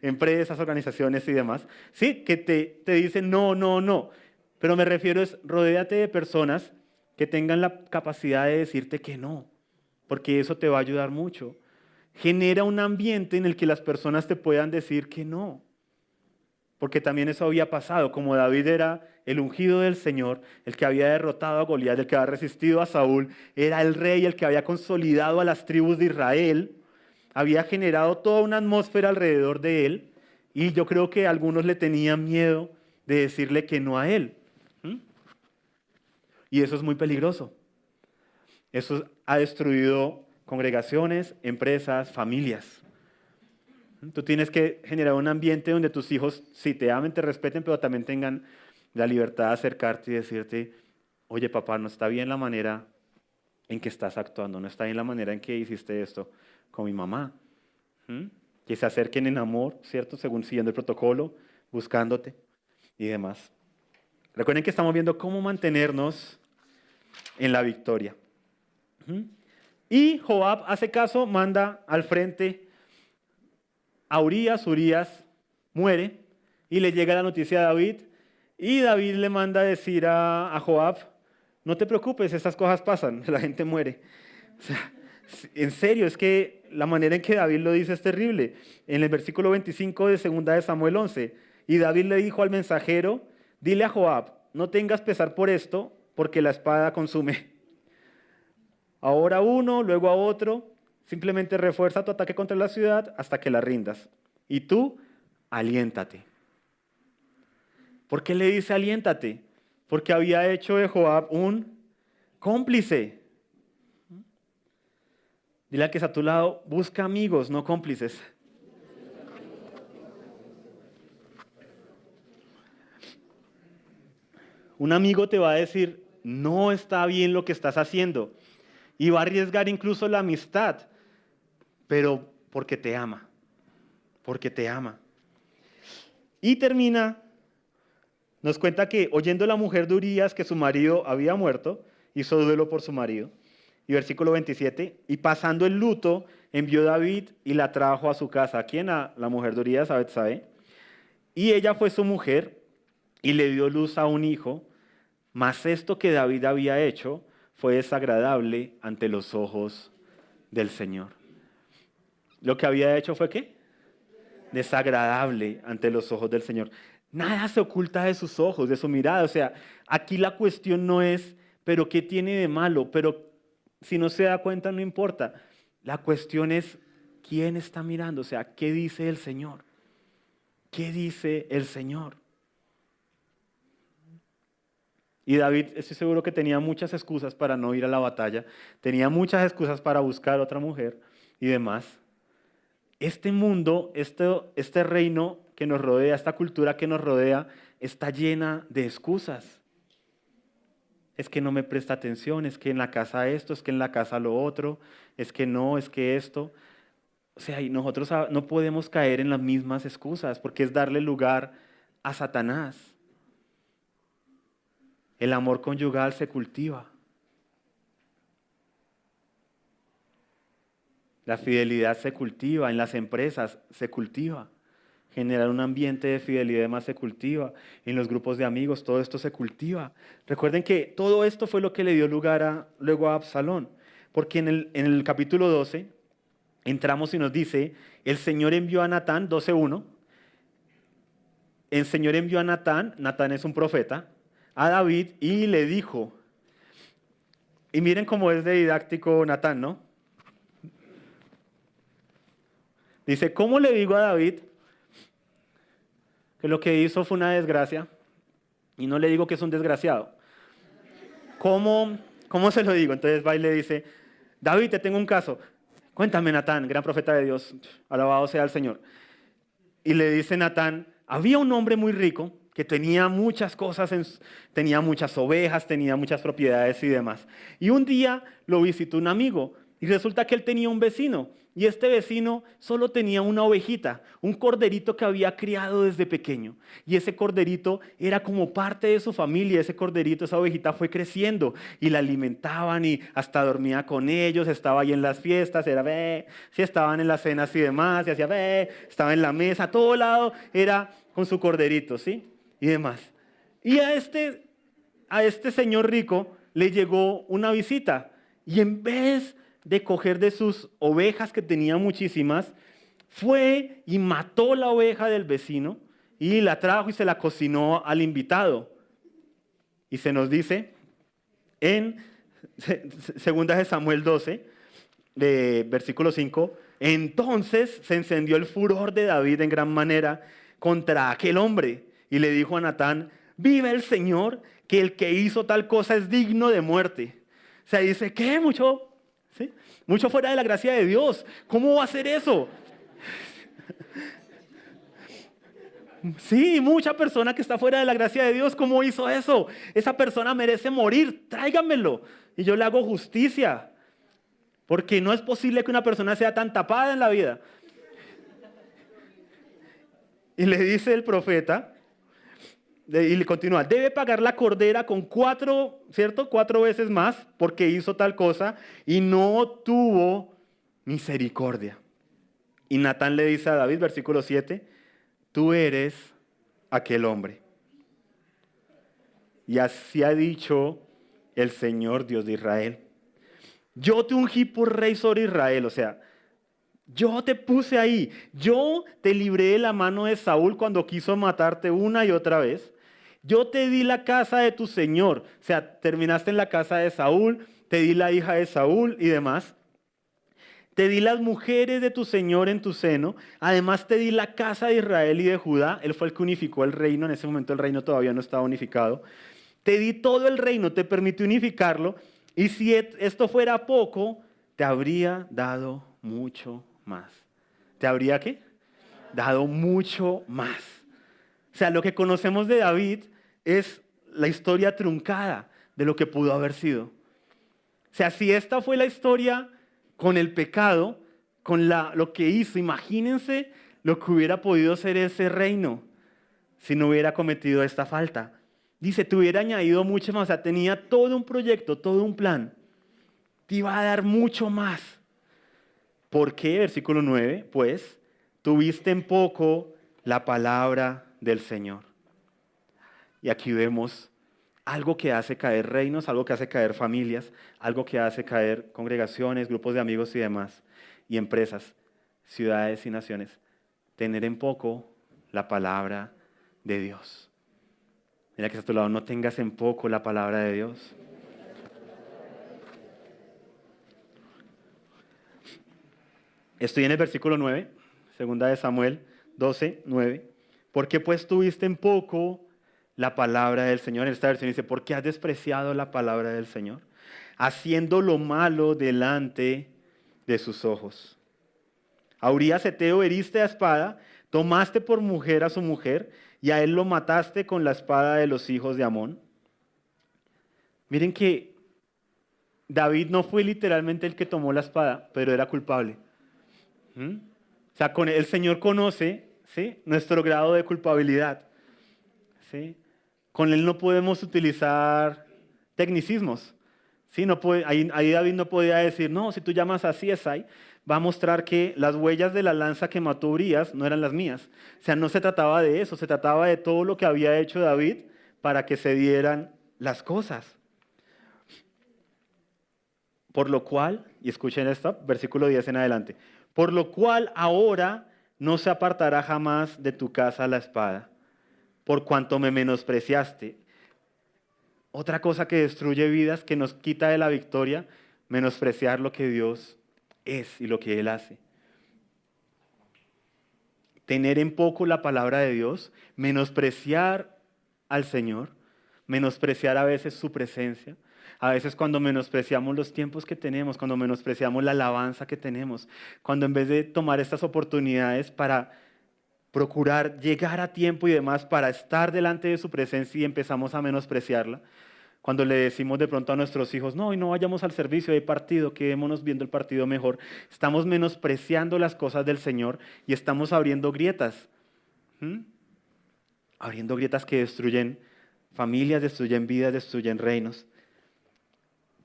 empresas, organizaciones y demás. Sí, que te dicen no, no, no. Pero me refiero es, rodéate de personas que tengan la capacidad de decirte que no. Porque eso te va a ayudar mucho. Genera un ambiente en el que las personas te puedan decir que no. Porque también eso había pasado, como David era el ungido del Señor, el que había derrotado a Goliat, el que había resistido a Saúl, era el rey, el que había consolidado a las tribus de Israel, había generado toda una atmósfera alrededor de él, y yo creo que algunos le tenían miedo de decirle que no a él. Y eso es muy peligroso. Eso ha destruido congregaciones, empresas, familias. Tú tienes que generar un ambiente donde tus hijos, sí, te amen, te respeten, pero también tengan la libertad de acercarte y decirte, oye papá, no está bien la manera en que estás actuando, no está bien la manera en que hiciste esto con mi mamá. Que se acerquen en amor, ¿cierto? Según siguiendo el protocolo, buscándote y demás. Recuerden que estamos viendo cómo mantenernos en la victoria. Y Joab hace caso, manda al frente a Urías. Urías muere y le llega la noticia a David. Y David le manda a decir a Joab, no te preocupes, estas cosas pasan, la gente muere. O sea, en serio, es que la manera en que David lo dice es terrible. En el versículo 25 de 2 de Samuel 11, y David le dijo al mensajero, dile a Joab, no tengas pesar por esto, porque la espada consume. Ahora uno, luego a otro, simplemente refuerza tu ataque contra la ciudad hasta que la rindas. Y tú, aliéntate. ¿Por qué le dice aliéntate? Porque había hecho de Joab un cómplice. Dile al que está a tu lado, busca amigos, no cómplices. Un amigo te va a decir, no está bien lo que estás haciendo. Y va a arriesgar incluso la amistad, pero porque te ama. Porque te ama. Y termina, nos cuenta que oyendo la mujer de Urías que su marido había muerto, hizo duelo por su marido. Y versículo 27, y pasando el luto, envió David y la trajo a su casa. ¿A quién? A la mujer de Urías, a Betsabe. Y ella fue su mujer y le dio luz a un hijo, mas esto que David había hecho fue desagradable ante los ojos del Señor. Lo que había hecho fue ¿qué? Desagradable ante los ojos del Señor. Nada se oculta de sus ojos, de su mirada. O sea, aquí la cuestión no es, pero ¿qué tiene de malo? Pero si no se da cuenta, no importa. La cuestión es, ¿quién está mirando? O sea, ¿qué dice el Señor? ¿Qué dice el Señor? Y David, estoy seguro que tenía muchas excusas para no ir a la batalla. Tenía muchas excusas para buscar otra mujer y demás. Este mundo, este reino que nos rodea, esta cultura que nos rodea, está llena de excusas. Es que no me presta atención, es que en la casa esto, es que en la casa lo otro, es que no, es que esto. O sea, y nosotros no podemos caer en las mismas excusas porque es darle lugar a Satanás. El amor conyugal se cultiva. La fidelidad se cultiva, en las empresas se cultiva. Generar un ambiente de fidelidad además se cultiva. En los grupos de amigos todo esto se cultiva. Recuerden que todo esto fue lo que le dio lugar luego a Absalón. Porque en el capítulo 12 entramos y nos dice, el Señor envió a Natán, 12:1. El Señor envió a Natán, Natán es un profeta, a David y le dijo, y miren cómo es de didáctico Natán, ¿no? Dice, ¿cómo le digo a David que lo que hizo fue una desgracia? Y no le digo que es un desgraciado. ¿Cómo se lo digo? Entonces va y le dice, David, te tengo un caso. Cuéntame, Natán, gran profeta de Dios, alabado sea el Señor. Y le dice Natán, había un hombre muy rico que tenía muchas cosas, tenía muchas ovejas, tenía muchas propiedades y demás. Y un día lo visitó un amigo y resulta que él tenía un vecino. Y este vecino solo tenía una ovejita, un corderito que había criado desde pequeño. Y ese corderito era como parte de su familia. Ese corderito, esa ovejita fue creciendo y la alimentaban y hasta dormía con ellos, estaba ahí en las fiestas, era si estaban en las cenas y demás, y hacía estaba en la mesa, a todo lado era con su corderito, ¿sí? Y demás. Y a este señor rico le llegó una visita y en vez de coger de sus ovejas, que tenía muchísimas, fue y mató la oveja del vecino y la trajo y se la cocinó al invitado. Y se nos dice en 2 de Samuel 12, versículo 5, entonces se encendió el furor de David en gran manera contra aquel hombre y le dijo a Natán, vive el Señor, que el que hizo tal cosa es digno de muerte. O sea, dice, ¿qué? ¿Sí? Mucho fuera de la gracia de Dios. ¿Cómo va a hacer eso? Sí, mucha persona que está fuera de la gracia de Dios, ¿cómo hizo eso? Esa persona merece morir, tráiganmelo y yo le hago justicia. Porque no es posible que una persona sea tan tapada en la vida. Y le dice el profeta, y le continúa, debe pagar la cordera con 4 veces más porque hizo tal cosa y no tuvo misericordia. Y Natán le dice a David, versículo 7, tú eres aquel hombre. Y así ha dicho el Señor Dios de Israel. Yo te ungí por rey sobre Israel, o sea, yo te puse ahí, yo te libré de la mano de Saúl cuando quiso matarte una y otra vez. Yo te di la casa de tu Señor, o sea, terminaste en la casa de Saúl, te di la hija de Saúl y demás. Te di las mujeres de tu Señor en tu seno, además te di la casa de Israel y de Judá. Él fue el que unificó el reino, en ese momento el reino todavía no estaba unificado. Te di todo el reino, te permití unificarlo, y si esto fuera poco, te habría dado mucho más. ¿Te habría qué? Dado mucho más. O sea, lo que conocemos de David es la historia truncada de lo que pudo haber sido. O sea, si esta fue la historia con el pecado, con lo que hizo, imagínense lo que hubiera podido ser ese reino si no hubiera cometido esta falta. Dice, te hubiera añadido mucho más, o sea, tenía todo un proyecto, todo un plan. Te iba a dar mucho más. ¿Por qué? Versículo 9, pues, tuviste en poco la palabra del Señor. Y aquí vemos algo que hace caer reinos, algo que hace caer familias, algo que hace caer congregaciones, grupos de amigos y demás, y empresas, ciudades y naciones. Tener en poco la palabra de Dios. Mira que está a tu lado, no tengas en poco la palabra de Dios. Estoy en el versículo 9, 2 de Samuel 12, 9. ¿Por qué pues tuviste en poco la palabra del Señor? En esta versión dice, ¿por qué has despreciado la palabra del Señor? Haciendo lo malo delante de sus ojos. A Urías Heteo heriste a espada, tomaste por mujer a su mujer, y a él lo mataste con la espada de los hijos de Amón. Miren que David no fue literalmente el que tomó la espada, pero era culpable. O sea, el Señor conoce, ¿sí?, nuestro grado de culpabilidad. ¿sí? Con él no podemos utilizar tecnicismos. ¿Sí? Ahí David no podía decir, no, si tú llamas así Esai, va a mostrar que las huellas de la lanza que mató Urías no eran las mías. O sea, no se trataba de eso, se trataba de todo lo que había hecho David para que se dieran las cosas. Por lo cual, y escuchen esto, versículo 10 en adelante, por lo cual ahora no se apartará jamás de tu casa la espada, por cuanto me menospreciaste. Otra cosa que destruye vidas, que nos quita de la victoria, menospreciar lo que Dios es y lo que Él hace. Tener en poco la palabra de Dios, menospreciar al Señor, menospreciar a veces su presencia, a veces cuando menospreciamos los tiempos que tenemos, cuando menospreciamos la alabanza que tenemos, cuando en vez de tomar estas oportunidades para procurar llegar a tiempo y demás para estar delante de su presencia y empezamos a menospreciarla, cuando le decimos de pronto a nuestros hijos, no, y no vayamos al servicio, hay partido, quedémonos viendo el partido mejor, estamos menospreciando las cosas del Señor y estamos abriendo grietas, abriendo grietas que destruyen familias, destruyen vidas, destruyen reinos.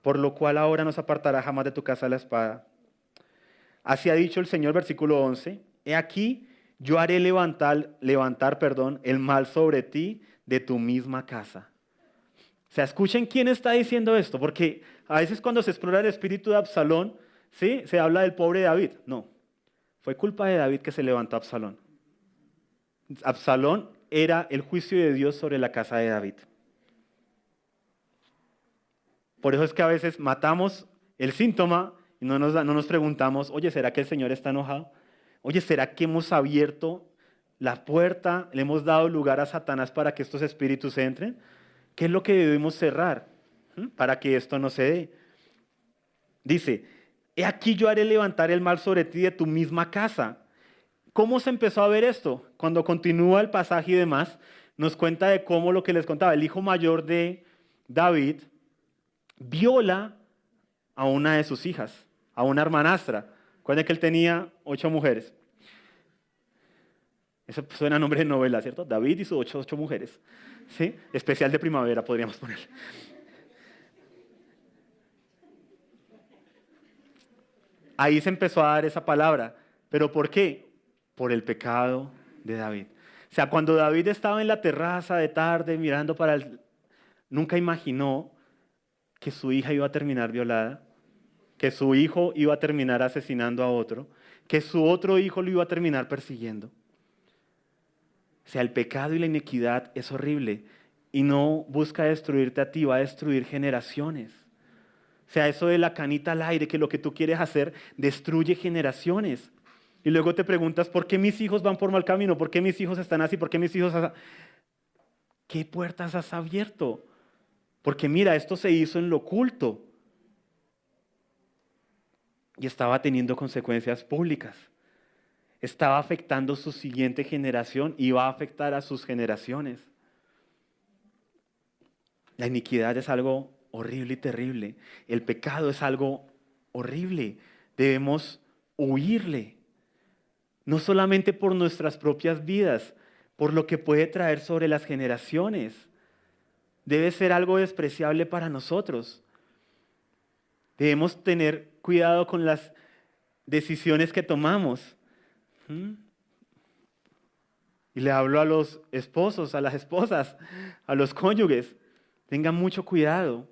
Por lo cual ahora no se apartará jamás de tu casa la espada. Así ha dicho el Señor, versículo 11, he aquí, yo haré levantar el mal sobre ti de tu misma casa. O sea, escuchen quién está diciendo esto, porque a veces cuando se explora el espíritu de Absalón, ¿sí? Se habla del pobre David. No, fue culpa de David que se levantó Absalón. Absalón era el juicio de Dios sobre la casa de David. Por eso es que a veces matamos el síntoma y no nos preguntamos, oye, ¿será que el Señor está enojado? Oye, ¿será que hemos abierto la puerta, le hemos dado lugar a Satanás para que estos espíritus entren? ¿Qué es lo que debemos cerrar para que esto no se dé? Dice, he aquí yo haré levantar el mal sobre ti de tu misma casa. ¿Cómo se empezó a ver esto? Cuando continúa el pasaje y demás, nos cuenta de cómo lo que les contaba, el hijo mayor de David viola a una de sus hijas, a una hermanastra. Recuerden que él tenía 8 mujeres. Eso suena a nombre de novela, ¿cierto? David y sus 8 mujeres. ¿Sí? Especial de primavera podríamos poner. Ahí se empezó a dar esa palabra. ¿Pero por qué? Por el pecado de David. O sea, cuando David estaba en la terraza de tarde mirando nunca imaginó que su hija iba a terminar violada, que su hijo iba a terminar asesinando a otro, que su otro hijo lo iba a terminar persiguiendo. O sea, el pecado y la iniquidad es horrible y no busca destruirte a ti, va a destruir generaciones. O sea, eso de la canita al aire, que lo que tú quieres hacer destruye generaciones. Y luego te preguntas, ¿por qué mis hijos van por mal camino? ¿Por qué mis hijos están así? ¿Por qué mis hijos así? ¿Qué puertas has abierto? Porque mira, esto se hizo en lo oculto y estaba teniendo consecuencias públicas. Estaba afectando su siguiente generación y va a afectar a sus generaciones. La iniquidad es algo horrible y terrible. El pecado es algo horrible. Debemos huirle. No solamente por nuestras propias vidas, por lo que puede traer sobre las generaciones. Debe ser algo despreciable para nosotros. Debemos tener cuidado con las decisiones que tomamos. Y le hablo a los esposos, a las esposas, a los cónyuges. Tengan mucho cuidado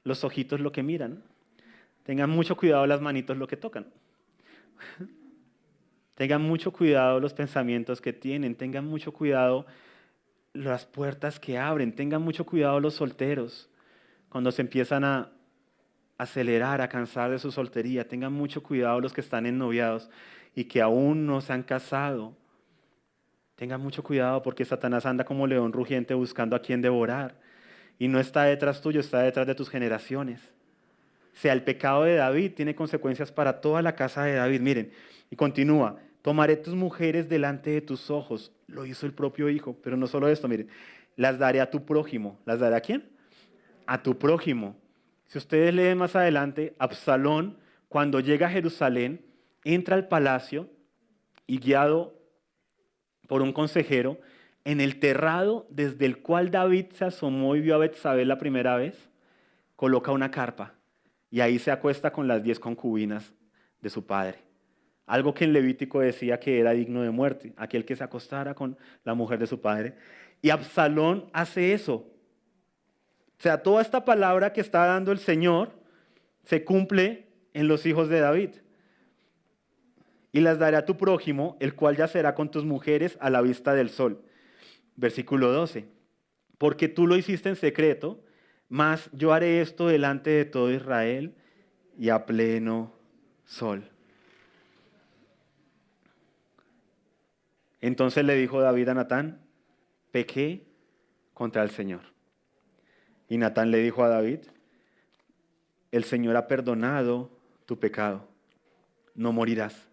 los ojitos lo que miran. Tengan mucho cuidado las manitos lo que tocan. Tengan mucho cuidado los pensamientos que tienen. Tengan mucho cuidado las puertas que abren. Tengan mucho cuidado los solteros. Cuando se empiezan a acelerar, a cansar de su soltería. Tengan mucho cuidado los que están ennoviados y que aún no se han casado. Tengan mucho cuidado porque Satanás anda como león rugiente buscando a quien devorar. Y no está detrás tuyo, está detrás de tus generaciones. O sea, el pecado de David tiene consecuencias para toda la casa de David. Miren, y continúa. Tomaré tus mujeres delante de tus ojos. Lo hizo el propio hijo. Pero no solo esto, miren. Las daré a tu prójimo. ¿Las daré a quién? A tu prójimo. Si ustedes leen más adelante, Absalón, cuando llega a Jerusalén, entra al palacio y guiado por un consejero, en el terrado desde el cual David se asomó y vio a Betsabé la primera vez, coloca una carpa y ahí se acuesta con las 10 concubinas de su padre. Algo que en Levítico decía que era digno de muerte, aquel que se acostara con la mujer de su padre. Y Absalón hace eso. O sea, toda esta palabra que está dando el Señor se cumple en los hijos de David. Y las daré a tu prójimo, el cual yacerá con tus mujeres a la vista del sol. Versículo 12. Porque tú lo hiciste en secreto, mas yo haré esto delante de todo Israel y a pleno sol. Entonces le dijo David a Natán, pequé contra el Señor. Y Natán le dijo a David, el Señor ha perdonado tu pecado, no morirás.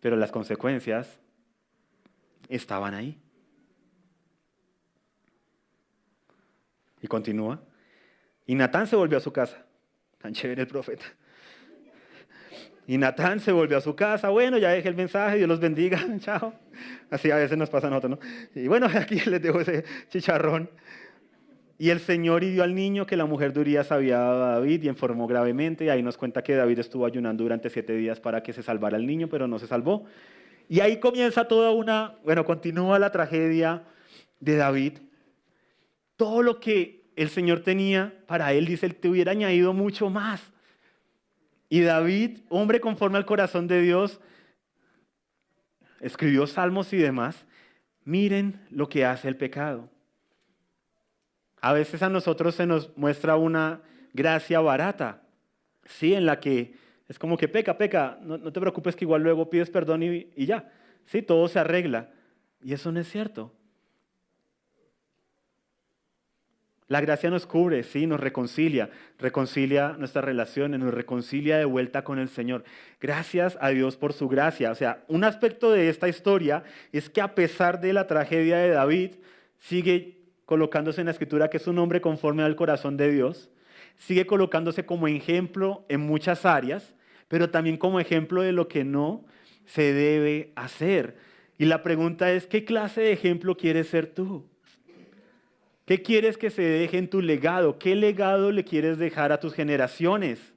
Pero las consecuencias estaban ahí. Y continúa. Y Natán se volvió a su casa. Tan chévere el profeta. Y Natán se volvió a su casa. Bueno, ya dejé el mensaje, Dios los bendiga. Chao. Así a veces nos pasa a nosotros, ¿no? Y bueno, aquí les dejo ese chicharrón. Y el Señor hirió al niño que la mujer de Urías había dado a David y enfermó gravemente. Y ahí nos cuenta que David estuvo ayunando durante 7 días para que se salvara el niño, pero no se salvó. Y ahí comienza continúa la tragedia de David. Todo lo que el Señor tenía para él, dice, él te hubiera añadido mucho más. Y David, hombre conforme al corazón de Dios, escribió salmos y demás. Miren lo que hace el pecado. A veces a nosotros se nos muestra una gracia barata, ¿sí? En la que es como que peca, no te preocupes que igual luego pides perdón y ya, ¿sí? Todo se arregla. Y eso no es cierto. La gracia nos cubre, sí, nos reconcilia nuestras relaciones, nos reconcilia de vuelta con el Señor. Gracias a Dios por su gracia. O sea, un aspecto de esta historia es que a pesar de la tragedia de David, sigue colocándose en la Escritura que es un hombre conforme al corazón de Dios, sigue colocándose como ejemplo en muchas áreas, pero también como ejemplo de lo que no se debe hacer. Y la pregunta es, ¿qué clase de ejemplo quieres ser tú? ¿Qué quieres que se deje en tu legado? ¿Qué legado le quieres dejar a tus generaciones?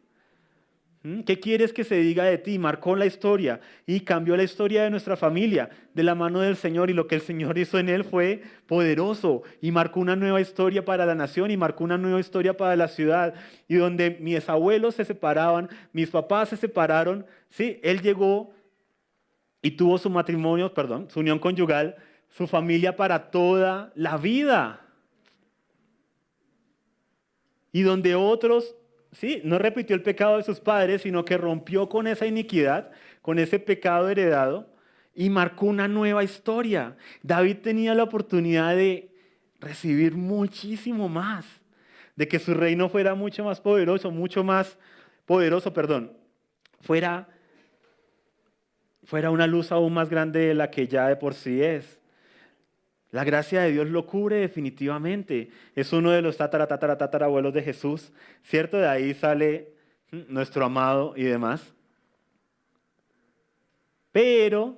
¿Qué quieres que se diga de ti? Marcó la historia y cambió la historia de nuestra familia de la mano del Señor, y lo que el Señor hizo en él fue poderoso y marcó una nueva historia para la nación y marcó una nueva historia para la ciudad. Y donde mis abuelos se separaban, mis papás se separaron, ¿sí? Él llegó y tuvo su unión conyugal, su familia para toda la vida. Y donde otros, sí, no repitió el pecado de sus padres, sino que rompió con esa iniquidad, con ese pecado heredado, y marcó una nueva historia. David tenía la oportunidad de recibir muchísimo más, de que su reino fuera mucho más poderoso, fuera una luz aún más grande de la que ya de por sí es. La gracia de Dios lo cubre definitivamente. Es uno de los tatarabuelos de Jesús, ¿cierto? De ahí sale nuestro amado y demás. Pero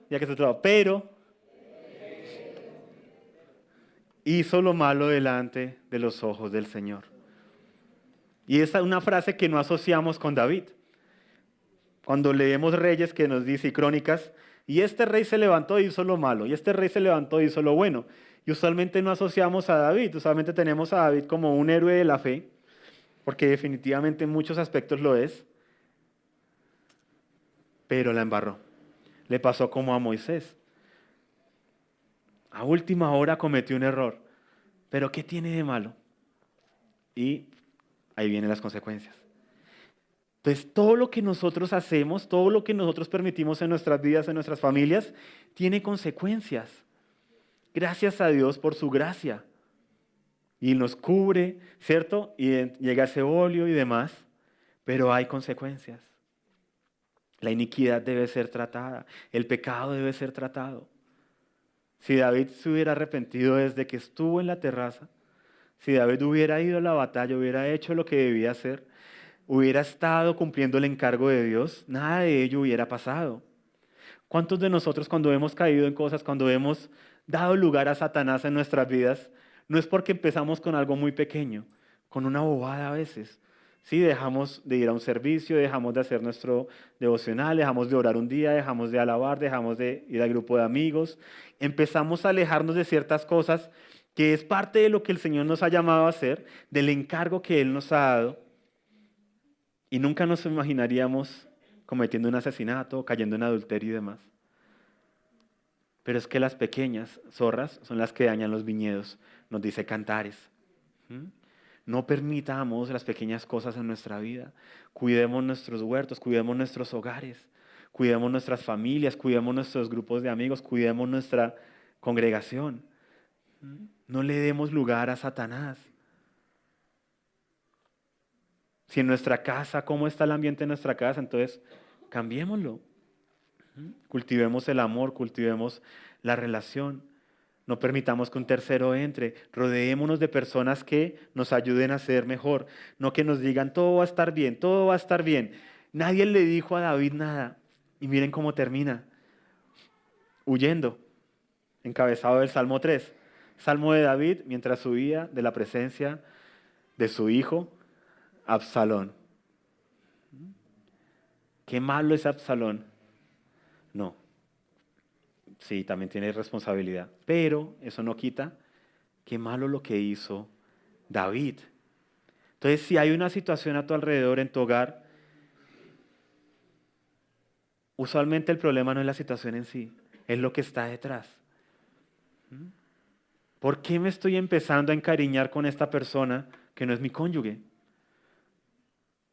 hizo lo malo delante de los ojos del Señor. Y esa es una frase que no asociamos con David. Cuando leemos Reyes, que nos dice, y Crónicas, y este rey se levantó y hizo lo malo, y este rey se levantó y hizo lo bueno. Y usualmente no asociamos a David, usualmente tenemos a David como un héroe de la fe, porque definitivamente en muchos aspectos lo es, pero la embarró. Le pasó como a Moisés. A última hora cometió un error, pero ¿qué tiene de malo? Y ahí vienen las consecuencias. Entonces, todo lo que nosotros hacemos, todo lo que nosotros permitimos en nuestras vidas, en nuestras familias, tiene consecuencias. Gracias a Dios por su gracia. Y nos cubre, ¿cierto? Y llega ese óleo y demás, pero hay consecuencias. La iniquidad debe ser tratada, el pecado debe ser tratado. Si David se hubiera arrepentido desde que estuvo en la terraza, si David hubiera ido a la batalla, hubiera hecho lo que debía hacer, hubiera estado cumpliendo el encargo de Dios, nada de ello hubiera pasado. ¿Cuántos de nosotros cuando hemos caído en cosas, cuando hemos dado lugar a Satanás en nuestras vidas, no es porque empezamos con algo muy pequeño, con una bobada a veces? Sí, dejamos de ir a un servicio, dejamos de hacer nuestro devocional, dejamos de orar un día, dejamos de alabar, dejamos de ir al grupo de amigos. Empezamos a alejarnos de ciertas cosas que es parte de lo que el Señor nos ha llamado a hacer, del encargo que Él nos ha dado. Y nunca nos imaginaríamos cometiendo un asesinato, cayendo en adulterio y demás. Pero es que las pequeñas zorras son las que dañan los viñedos, nos dice Cantares. No permitamos las pequeñas cosas en nuestra vida. Cuidemos nuestros huertos, cuidemos nuestros hogares, cuidemos nuestras familias, cuidemos nuestros grupos de amigos, cuidemos nuestra congregación. No le demos lugar a Satanás. Si en nuestra casa, ¿cómo está el ambiente en nuestra casa? Entonces, cambiémoslo. Cultivemos el amor, cultivemos la relación. No permitamos que un tercero entre. Rodeémonos de personas que nos ayuden a ser mejor. No que nos digan, todo va a estar bien, todo va a estar bien. Nadie le dijo a David nada. Y miren cómo termina. Huyendo. Encabezado del Salmo 3. Salmo de David mientras huía de la presencia de su hijo Absalón. ¿Qué malo es Absalón? No. Sí, también tiene responsabilidad. Pero eso no quita qué malo lo que hizo David. Entonces, si hay una situación a tu alrededor, en tu hogar, usualmente el problema no es la situación en sí, es lo que está detrás. ¿Por qué me estoy empezando a encariñar con esta persona que no es mi cónyuge?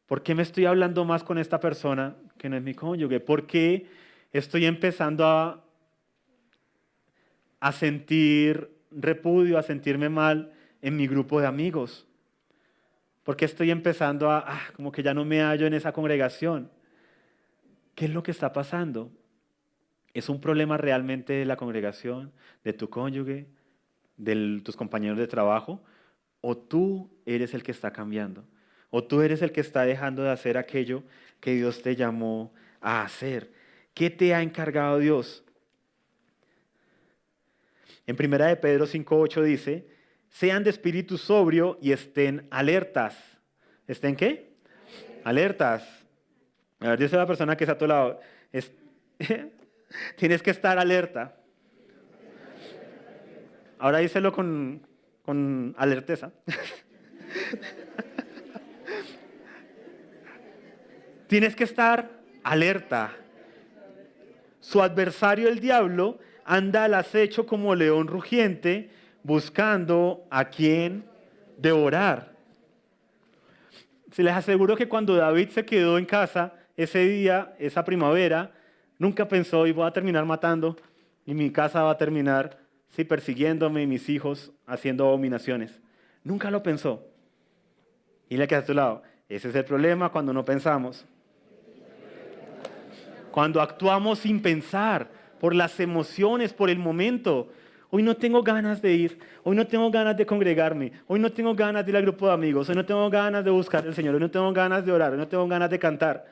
¿Por qué me estoy hablando más con esta persona que no es mi cónyuge? ¿Por qué estoy empezando a sentir repudio, a sentirme mal en mi grupo de amigos? ¿Por qué estoy empezando como que ya no me hallo en esa congregación? ¿Qué es lo que está pasando? ¿Es un problema realmente de la congregación, de tu cónyuge, de tus compañeros de trabajo? ¿O tú eres el que está cambiando? ¿O tú eres el que está dejando de hacer aquello que Dios te llamó a hacer? ¿Qué te ha encargado Dios? En 1 de Pedro 5:8 dice, sean de espíritu sobrio y estén alertas. ¿Estén qué? Alertas. A ver, dice la persona que está a tu lado. Tienes que estar alerta. Ahora díselo con alerteza. Tienes que estar alerta. Su adversario, el diablo, anda al acecho como león rugiente, buscando a quien devorar. Se les aseguro que cuando David se quedó en casa ese día, esa primavera, nunca pensó, y voy a terminar matando, y mi casa va a terminar persiguiéndome y mis hijos haciendo abominaciones. Nunca lo pensó. Y le queda a tu lado. Ese es el problema cuando no pensamos. Cuando actuamos sin pensar, por las emociones, por el momento. Hoy no tengo ganas de ir, hoy no tengo ganas de congregarme, hoy no tengo ganas de ir al grupo de amigos, hoy no tengo ganas de buscar al Señor, hoy no tengo ganas de orar, hoy no tengo ganas de cantar.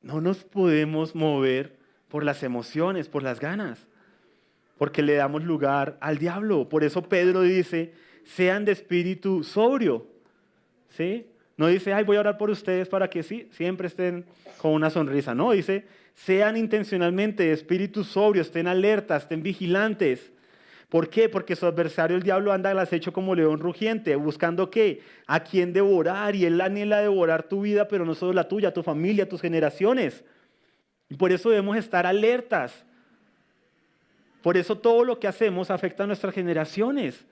No nos podemos mover por las emociones, por las ganas, porque le damos lugar al diablo. Por eso Pedro dice, sean de espíritu sobrio, ¿sí? No dice, ay, voy a orar por ustedes para que sí, siempre estén con una sonrisa. No, dice, sean intencionalmente de espíritu sobrio, estén alertas, estén vigilantes. ¿Por qué? Porque su adversario, el diablo, anda al acecho como león rugiente, buscando ¿qué? A quién devorar, y él anhela devorar tu vida, pero no solo la tuya, tu familia, tus generaciones. Y por eso debemos estar alertas. Por eso todo lo que hacemos afecta a nuestras generaciones.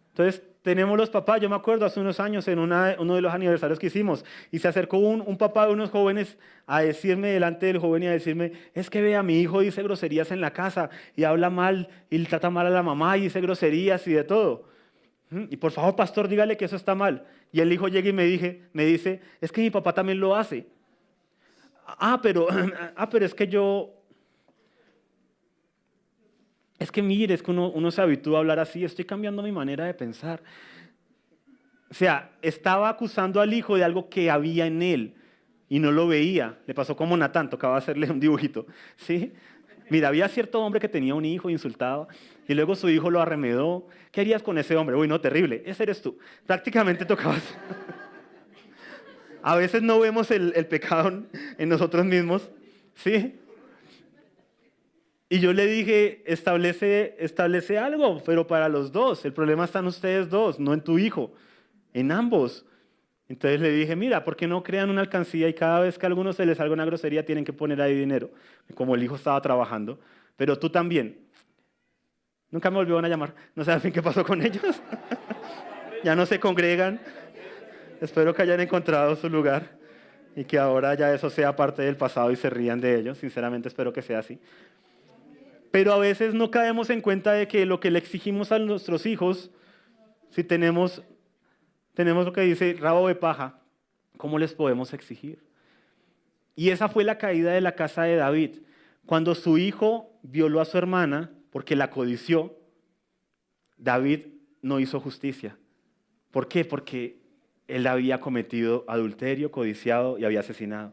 Entonces, tenemos los papás, yo me acuerdo hace unos años en uno de los aniversarios que hicimos, y se acercó un papá de unos jóvenes a decirme delante del joven y a decirme, es que vea, mi hijo dice groserías en la casa y habla mal y trata mal a la mamá y dice groserías y de todo. Y por favor, pastor, dígale que eso está mal. Y el hijo llega y me dice, es que mi papá también lo hace. Pero es que es que mire, es que uno se habitúa a hablar así, estoy cambiando mi manera de pensar. O sea, estaba acusando al hijo de algo que había en él. y no lo veía. Le pasó como Natán, tocaba hacerle un dibujito, ¿sí? Mira, había cierto hombre que tenía un hijo, insultado, y luego su hijo lo arremedó. ¿Qué harías con ese hombre? Uy, no, terrible, ese eres tú. Prácticamente tocaba hacer. A veces no vemos el pecado en nosotros mismos, ¿sí? Y yo le dije, establece algo, pero para los dos. El problema está en ustedes dos, no en tu hijo, en ambos. Entonces le dije, mira, ¿por qué no crean una alcancía y cada vez que a alguno se les salga una grosería tienen que poner ahí dinero? Como el hijo estaba trabajando, pero tú también. Nunca me volvieron a llamar, no sé al fin qué pasó con ellos. Ya no se congregan. Espero que hayan encontrado su lugar y que ahora ya eso sea parte del pasado y se rían de ellos. Sinceramente espero que sea así. Pero a veces no caemos en cuenta de que lo que le exigimos a nuestros hijos, si tenemos lo que dice rabo de paja, ¿cómo les podemos exigir? Y esa fue la caída de la casa de David. Cuando su hijo violó a su hermana porque la codició, David no hizo justicia. ¿Por qué? Porque él había cometido adulterio, codiciado y había asesinado.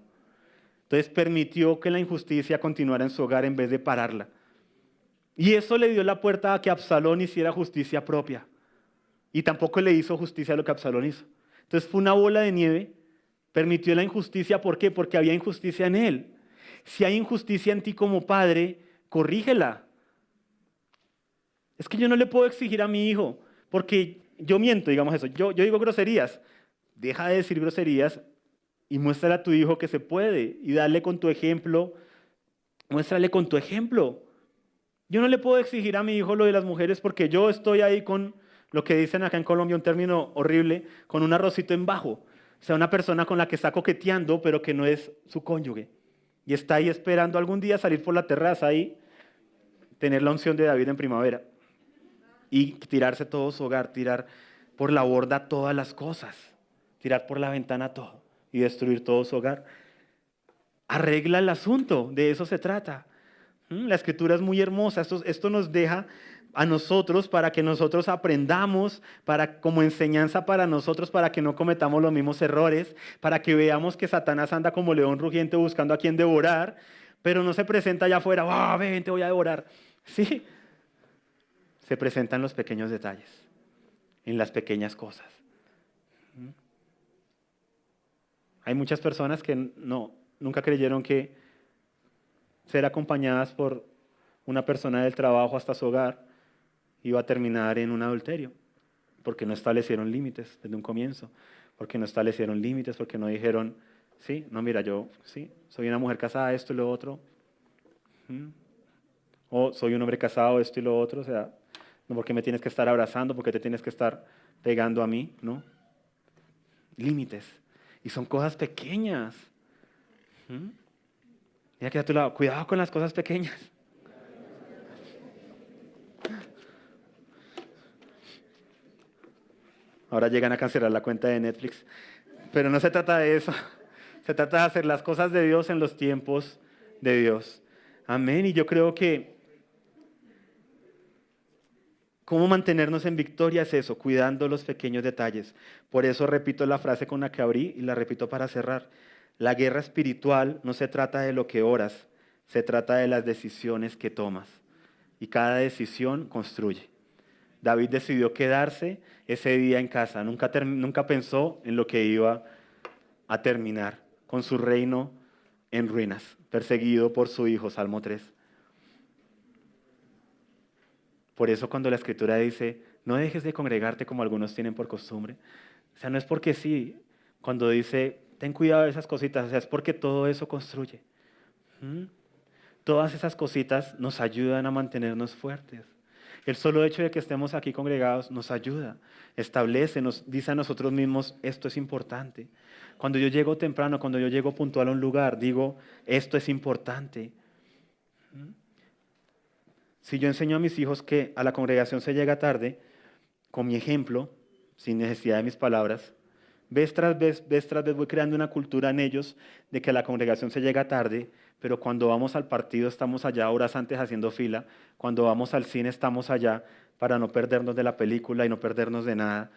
Entonces permitió que la injusticia continuara en su hogar en vez de pararla. Y eso le dio la puerta a que Absalón hiciera justicia propia. Y tampoco le hizo justicia a lo que Absalón hizo. Entonces fue una bola de nieve, permitió la injusticia. ¿Por qué? Porque había injusticia en él. Si hay injusticia en ti como padre, corrígela. Es que yo no le puedo exigir a mi hijo, porque yo miento, digamos eso. Yo digo groserías. Deja de decir groserías y muéstrale a tu hijo que se puede. Y dale con tu ejemplo, muéstrale con tu ejemplo. Yo no le puedo exigir a mi hijo lo de las mujeres porque yo estoy ahí con lo que dicen acá en Colombia, un término horrible, con un arrocito en bajo. O sea, una persona con la que está coqueteando, pero que no es su cónyuge. Y está ahí esperando algún día salir por la terraza y tener la unción de David en primavera. Y tirarse todo su hogar, tirar por la borda todas las cosas, tirar por la ventana todo y destruir todo su hogar. Arregla el asunto, de eso se trata. La escritura es muy hermosa, esto nos deja a nosotros para que nosotros aprendamos, como enseñanza para nosotros, para que no cometamos los mismos errores, para que veamos que Satanás anda como león rugiente buscando a quien devorar, pero no se presenta allá afuera, ¡ah, ven, te voy a devorar! Sí, se presenta en los pequeños detalles, en las pequeñas cosas. Hay muchas personas que nunca creyeron que ser acompañadas por una persona del trabajo hasta su hogar iba a terminar en un adulterio, porque no establecieron límites desde un comienzo, porque no establecieron límites, porque no dijeron, sí, no, mira, yo sí, soy una mujer casada, esto y lo otro, o soy un hombre casado, esto y lo otro, o sea, no porque me tienes que estar abrazando, porque te tienes que estar pegando a mí, ¿no? Límites, y son cosas pequeñas. Mira que a tu lado, cuidado con las cosas pequeñas. Ahora llegan a cancelar la cuenta de Netflix. Pero no se trata de eso. Se trata de hacer las cosas de Dios en los tiempos de Dios. Amén. Y yo creo que cómo mantenernos en victoria es eso, cuidando los pequeños detalles. Por eso repito la frase con la que abrí y la repito para cerrar. La guerra espiritual no se trata de lo que oras, se trata de las decisiones que tomas. Y cada decisión construye. David decidió quedarse ese día en casa. Nunca pensó en lo que iba a terminar con su reino en ruinas, perseguido por su hijo, Salmo 3. Por eso cuando la Escritura dice, no dejes de congregarte como algunos tienen por costumbre, o sea, no es porque sí, cuando dice, ten cuidado de esas cositas, o sea, es porque todo eso construye. Todas esas cositas nos ayudan a mantenernos fuertes. El solo hecho de que estemos aquí congregados nos ayuda, establece, nos dice a nosotros mismos, esto es importante. Cuando yo llego temprano, cuando yo llego puntual a un lugar, digo, esto es importante. Si yo enseño a mis hijos que a la congregación se llega tarde, con mi ejemplo, sin necesidad de mis palabras, vez tras vez voy creando una cultura en ellos de que a la congregación se llega tarde, pero cuando vamos al partido estamos allá horas antes haciendo fila, cuando vamos al cine estamos allá para no perdernos de la película y no perdernos de nada.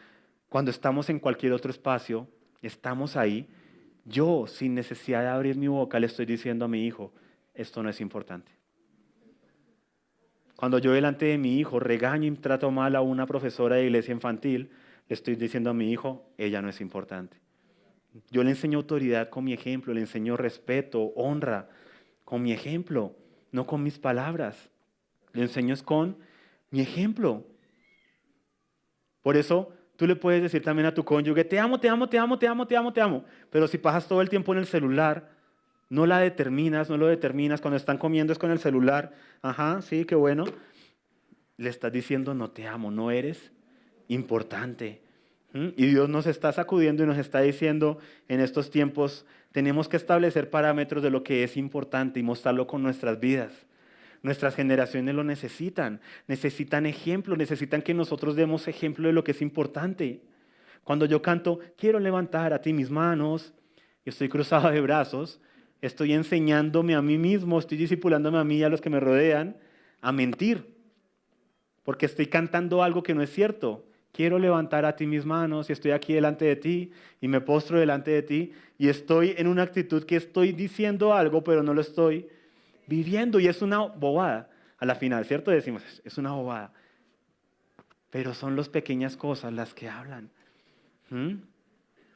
Cuando estamos en cualquier otro espacio, estamos ahí yo, sin necesidad de abrir mi boca, le estoy diciendo a mi hijo, esto no es importante. Cuando yo delante de mi hijo regaño y trato mal a una profesora de iglesia infantil, le estoy diciendo a mi hijo, ella no es importante. Yo le enseño autoridad con mi ejemplo, le enseño respeto, honra, con mi ejemplo, no con mis palabras. Le enseño es con mi ejemplo. Por eso tú le puedes decir también a tu cónyuge, te amo, te amo, te amo, te amo, te amo, te amo. Pero si pasas todo el tiempo en el celular, no la determinas, no lo determinas. Cuando están comiendo es con el celular. Ajá, sí, qué bueno. Le estás diciendo, no te amo, no eres importante. Y Dios nos está sacudiendo y nos está diciendo en estos tiempos, tenemos que establecer parámetros de lo que es importante y mostrarlo con nuestras vidas. Nuestras generaciones lo necesitan ejemplo, necesitan que nosotros demos ejemplo de lo que es importante. Cuando yo canto, quiero levantar a ti mis manos, y estoy cruzado de brazos, estoy enseñándome a mí mismo, estoy discipulándome a mí y a los que me rodean a mentir, porque estoy cantando algo que no es cierto. Quiero levantar a ti mis manos y estoy aquí delante de ti y me postro delante de ti y estoy en una actitud que estoy diciendo algo, pero no lo estoy viviendo y es una bobada. A la final, ¿cierto? Decimos, es una bobada. Pero son las pequeñas cosas las que hablan.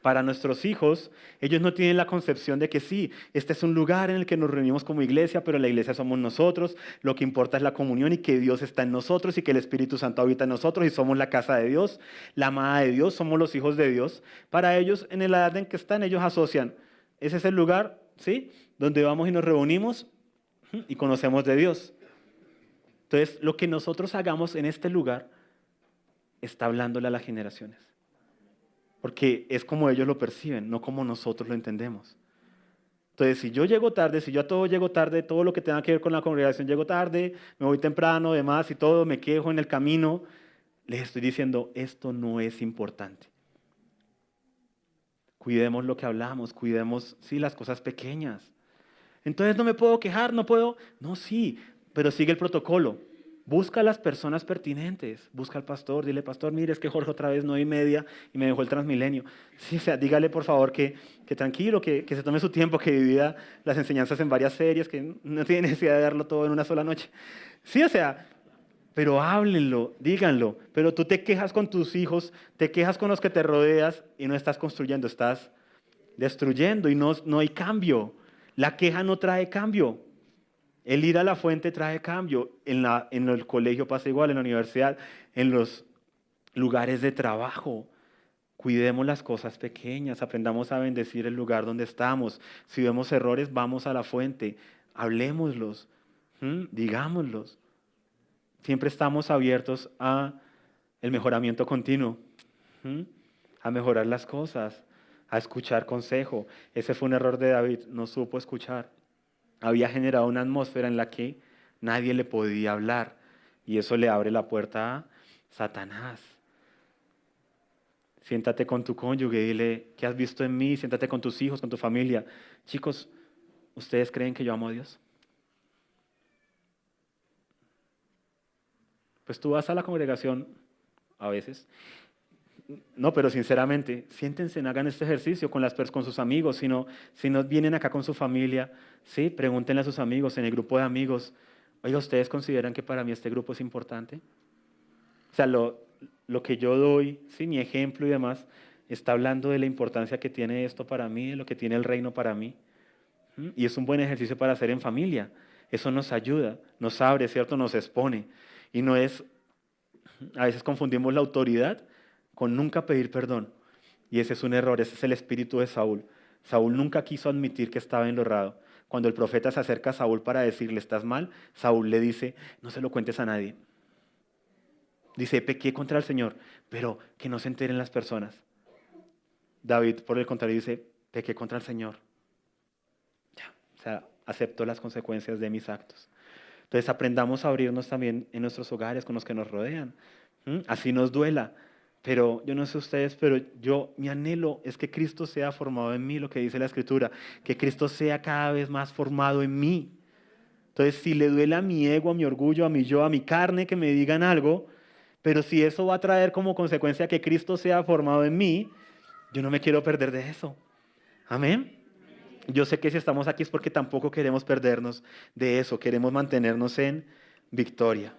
Para nuestros hijos, ellos no tienen la concepción de que sí, este es un lugar en el que nos reunimos como iglesia, pero la iglesia somos nosotros, lo que importa es la comunión y que Dios está en nosotros y que el Espíritu Santo habita en nosotros y somos la casa de Dios, la amada de Dios, somos los hijos de Dios. Para ellos, en la edad en que están, ellos asocian, ese es el lugar, ¿sí?, donde vamos y nos reunimos y conocemos de Dios. Entonces, lo que nosotros hagamos en este lugar está hablándole a las generaciones. Porque es como ellos lo perciben, no como nosotros lo entendemos. Entonces, si yo llego tarde, si yo a todo llego tarde, todo lo que tenga que ver con la congregación llego tarde, me voy temprano, demás y todo, me quejo en el camino, les estoy diciendo, esto no es importante. Cuidemos lo que hablamos, cuidemos, sí, las cosas pequeñas. Entonces no me puedo quejar, no puedo. No, sí, pero sigue el protocolo. Busca a las personas pertinentes. Busca al pastor, dile, pastor, mire, es que Jorge otra vez 9:30 y me dejó el Transmilenio. Sí, o sea, dígale por favor que tranquilo, que se tome su tiempo, que divida las enseñanzas en varias series, que no tiene necesidad de darlo todo en una sola noche. Sí, o sea, pero háblenlo, díganlo. Pero tú te quejas con tus hijos, te quejas con los que te rodeas y no estás construyendo, estás destruyendo y no hay cambio. La queja no trae cambio. El ir a la fuente trae cambio. En el colegio pasa igual, en la universidad, en los lugares de trabajo. Cuidemos las cosas pequeñas, aprendamos a bendecir el lugar donde estamos. Si vemos errores, vamos a la fuente, hablémoslos, digámoslos. Siempre estamos abiertos a el mejoramiento continuo, a mejorar las cosas, a escuchar consejo. Ese fue un error de David, no supo escuchar. Había generado una atmósfera en la que nadie le podía hablar y eso le abre la puerta a Satanás. Siéntate con tu cónyuge y dile, ¿qué has visto en mí? Siéntate con tus hijos, con tu familia. Chicos, ¿ustedes creen que yo amo a Dios? Pues tú vas a la congregación a veces. No, pero sinceramente, siéntense, hagan este ejercicio con sus amigos. Si no vienen acá con su familia, sí, pregúntenle a sus amigos en el grupo de amigos, oiga, ¿ustedes consideran que para mí este grupo es importante? O sea, lo que yo doy, sí, mi ejemplo y demás, está hablando de la importancia que tiene esto para mí, de lo que tiene el reino para mí. Y es un buen ejercicio para hacer en familia. Eso nos ayuda, nos abre, ¿cierto? Nos expone. Y no es, a veces confundimos la autoridad con nunca pedir perdón. Y ese es un error, ese es el espíritu de Saúl. Saúl nunca quiso admitir que estaba en lo errado. Cuando el profeta se acerca a Saúl para decirle, estás mal, Saúl le dice, no se lo cuentes a nadie. Dice, pequé contra el Señor, pero que no se enteren las personas. David, por el contrario, dice, pequé contra el Señor. Ya, o sea, acepto las consecuencias de mis actos. Entonces aprendamos a abrirnos también en nuestros hogares con los que nos rodean. Así nos duela. Pero yo no sé ustedes, pero mi anhelo es que Cristo sea formado en mí, lo que dice la Escritura, que Cristo sea cada vez más formado en mí. Entonces, si le duele a mi ego, a mi orgullo, a mi yo, a mi carne, que me digan algo, pero si eso va a traer como consecuencia que Cristo sea formado en mí, yo no me quiero perder de eso. Amén. yo sé que si estamos aquí es porque tampoco queremos perdernos de eso, queremos mantenernos en victoria.